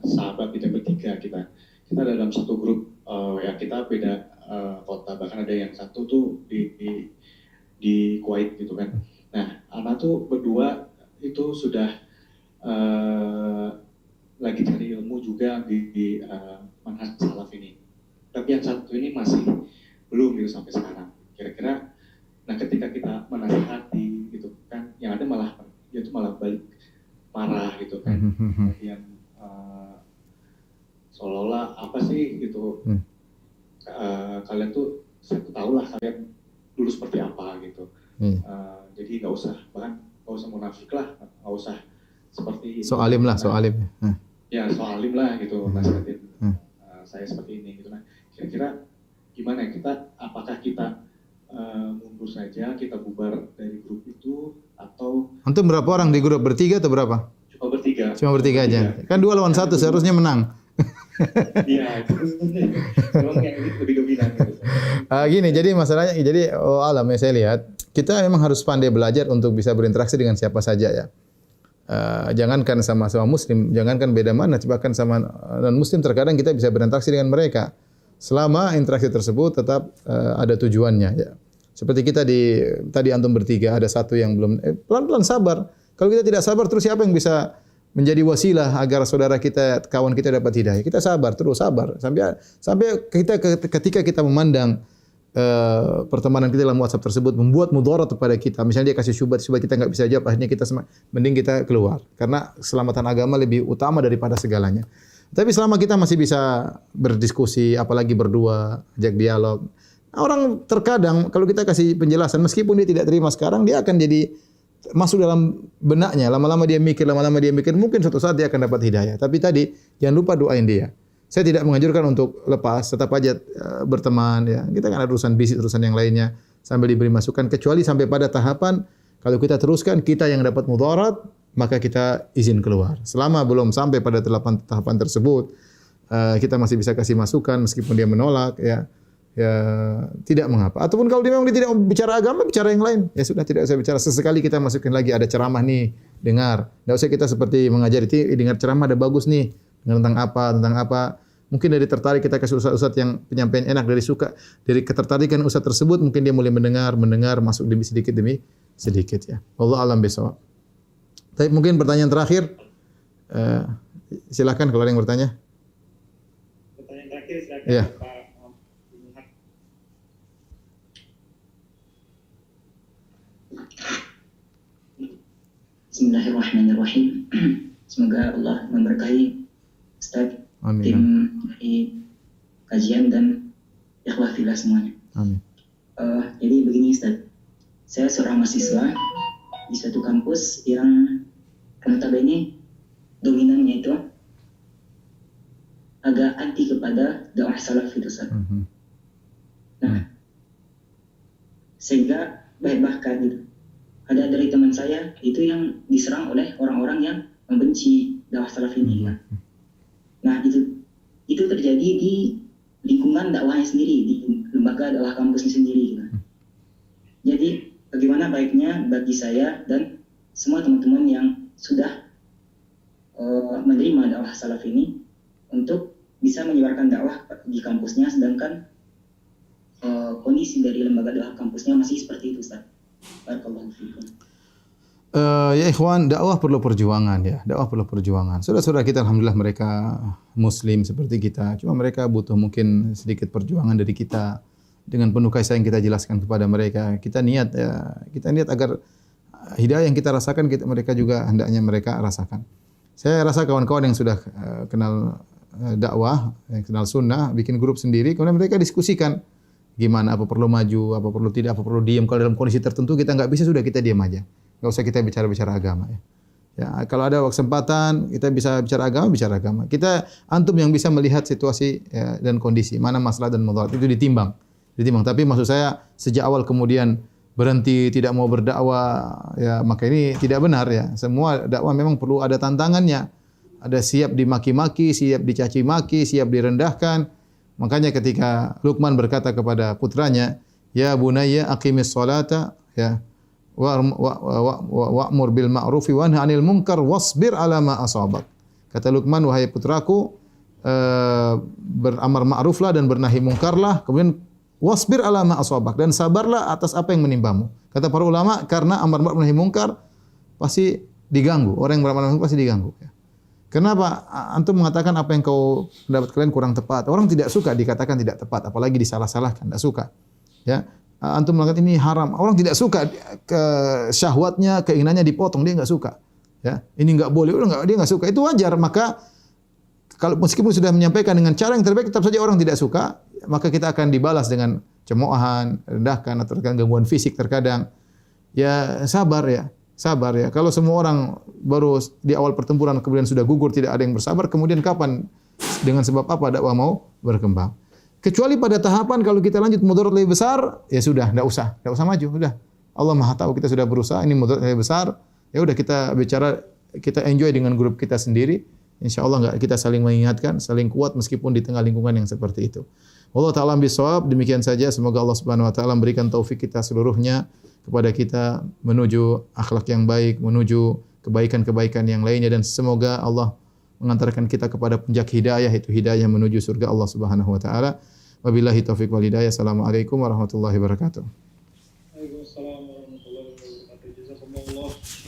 sahabat kita bertiga, kita ada dalam satu grup, ya kita beda kota, bahkan ada yang satu tuh di Kuwait gitu kan. Nah, Ana tuh berdua itu sudah lagi cari ilmu juga di manhaj salaf ini. Tapi yang satu ini masih belum gitu sampai sekarang. Kira-kira, nah ketika kita menasihati gitu kan, yang ada malah dia tuh malah balik marah gitu kan. Kemudian seolah-olah apa sih gitu, kalian tuh, saya tuh tahu lah kalian dulu seperti apa gitu. Jadi nggak usah munafik lah, nggak usah seperti So alim lah. ya so alim lah gitu, nasihatin saya seperti ini gitu. Nah, kira-kira gimana ya, apakah kita mundur saja, kita bubar dari grup itu, atau Antum berapa orang di grup? Bertiga atau berapa? cuma bertiga Aja. Kan 2 lawan 1 seharusnya menang. Iya, itu memang yang lebih dominan gitu. Gini, jadi masalahnya, alam ya saya lihat, kita memang harus pandai belajar untuk bisa berinteraksi dengan siapa saja, ya. Jangankan sama-sama muslim, jangankan beda mana, bahkan sama non muslim terkadang kita bisa berinteraksi dengan mereka. Selama interaksi tersebut tetap ada tujuannya, ya. Seperti kita tadi antum bertiga, ada satu yang belum, pelan-pelan sabar. Kalau kita tidak sabar, terus siapa yang bisa menjadi wasilah agar saudara kita, kawan kita dapat hidayah? Kita sabar, terus sabar. Sampai ketika kita memandang pertemanan kita dalam WhatsApp tersebut membuat mudarat kepada kita. Misalnya dia kasih syubhat kita nggak bisa jawab, akhirnya mending kita keluar. Karena keselamatan agama lebih utama daripada segalanya. Tapi selama kita masih bisa berdiskusi, apalagi berdua, ajak dialog. Orang terkadang kalau kita kasih penjelasan, meskipun dia tidak terima sekarang, dia akan jadi masuk dalam benaknya. Lama-lama dia mikir, mungkin suatu saat dia akan dapat hidayah. Tapi tadi jangan lupa doain dia. Saya tidak menganjurkan untuk lepas, tetap aja berteman, ya. Kita kan ada urusan bisnis, urusan yang lainnya sambil diberi masukan, kecuali sampai pada tahapan kalau kita teruskan kita yang dapat mudarat, maka kita izin keluar. Selama belum sampai pada tahapan tersebut, kita masih bisa kasih masukan meskipun dia menolak, ya tidak mengapa. Ataupun kalau dia memang tidak bicara agama, bicara yang lain, ya sudah, tidak usah bicara. Sesekali kita masukin lagi, ada ceramah nih, dengar. Tidak usah kita seperti mengajar itu, dengar ceramah ada bagus nih, tentang apa. Mungkin dari tertarik kita kasih ustaz-ustaz yang penyampaian enak, dari ketertarikan ustaz tersebut mungkin dia mulai mendengar masuk demi sedikit, ya. Wallahu a'lam bishawab. Tapi mungkin pertanyaan terakhir, silakan kalau ada yang bertanya. Pertanyaan terakhir, silakan. Ya. Pak. Bismillahirrahmanirrahim. Semoga Allah memberkahi Ustaz, Amin. tim dari kajian dan ikhwah fillah semuanya. Amin. Jadi begini Ustaz, saya seorang mahasiswa di suatu kampus yang notabene dominannya itu agak anti kepada dakwah salaf itu Ustaz. Nah, sehingga bahkan gitu, ada dari teman saya itu yang diserang oleh orang-orang yang membenci dakwah salaf ini. Nah, itu terjadi di lingkungan dakwahnya sendiri, di lembaga dakwah kampusnya sendiri gitu. Jadi bagaimana baiknya bagi saya dan semua teman-teman yang sudah menerima dakwah salaf ini untuk bisa menyebarkan dakwah di kampusnya, sedangkan kondisi dari lembaga dakwah kampusnya masih seperti itu, Ustaz. Barakallahu fiikum. Ya ikhwan, dakwah perlu perjuangan ya. Dakwah perlu perjuangan. Saudara-saudara kita alhamdulillah mereka muslim seperti kita. Cuma mereka butuh mungkin sedikit perjuangan dari kita. Dengan penuh kasih sayang kita jelaskan kepada mereka. Kita niat agar hidayah yang kita rasakan mereka juga hendaknya mereka rasakan. Saya rasa kawan-kawan yang sudah kenal dakwah, yang kenal sunnah, bikin grup sendiri, kemudian mereka diskusikan gimana, apa perlu maju, apa perlu tidak, apa perlu diam. Kalau dalam kondisi tertentu kita nggak bisa, sudah kita diam aja. Nggak usah kita bicara-bicara agama ya. Ya, kalau ada kesempatan kita bisa bicara agama. Kita antum yang bisa melihat situasi ya, dan kondisi mana masalah dan mudarat itu ditimbang. Tapi maksud saya sejak awal kemudian berhenti tidak mau berdakwah ya maka ini tidak benar ya. Semua dakwah memang perlu ada tantangannya. Ada siap dimaki-maki, siap dicaci maki, siap direndahkan. Makanya ketika Luqman berkata kepada putranya, "Ya bunayya aqimis sholata ya wa'mur bil ma'rufi wa nahy 'anil munkar wasbir 'ala ma asabak." Kata Luqman, wahai putraku, beramar ma'ruflah dan bernahi mungkarlah, kemudian wasbir 'ala ma asabak, dan sabarlah atas apa yang menimbamu. Kata para ulama, karena amar ma'ruf nahi mungkar pasti diganggu. Orang yang beramar ma'ruf pasti diganggu ya. Kenapa antum mengatakan apa yang kau pendapat kalian kurang tepat? Orang tidak suka dikatakan tidak tepat, apalagi disalah-salahkan, tidak suka. Ya. Antum mengatakan ini haram. Orang tidak suka ke syahwatnya, keinginannya dipotong, dia enggak suka. Ya, ini enggak boleh, dia enggak suka. Itu wajar. Maka kalau meskipun sudah menyampaikan dengan cara yang terbaik, tetap saja orang tidak suka, maka kita akan dibalas dengan cemoohan, rendahkan atau gangguan fisik terkadang. Ya, sabar ya. Sabar ya. Kalau semua orang baru di awal pertempuran kemudian sudah gugur, tidak ada yang bersabar, kemudian kapan dengan sebab apa dakwah mau berkembang? Kecuali pada tahapan kalau kita lanjut mudarat lebih besar, ya sudah, enggak usah maju, udah. Allah Maha tahu kita sudah berusaha, ini mudarat lebih besar, ya udah kita bicara, kita enjoy dengan grup kita sendiri. Insyaallah enggak kita saling mengingatkan, saling kuat meskipun di tengah lingkungan yang seperti itu. Wallahu ta'ala bishawab. Demikian saja, semoga Allah Subhanahu wa taala memberikan taufik kita seluruhnya kepada kita menuju akhlak yang baik, menuju kebaikan-kebaikan yang lainnya, dan semoga Allah mengantarkan kita kepada puncak hidayah, itu hidayah menuju surga Allah Subhanahu wa taala. Wabillahi taufiq wal hidayah. Assalamualaikum warahmatullahi wabarakatuh.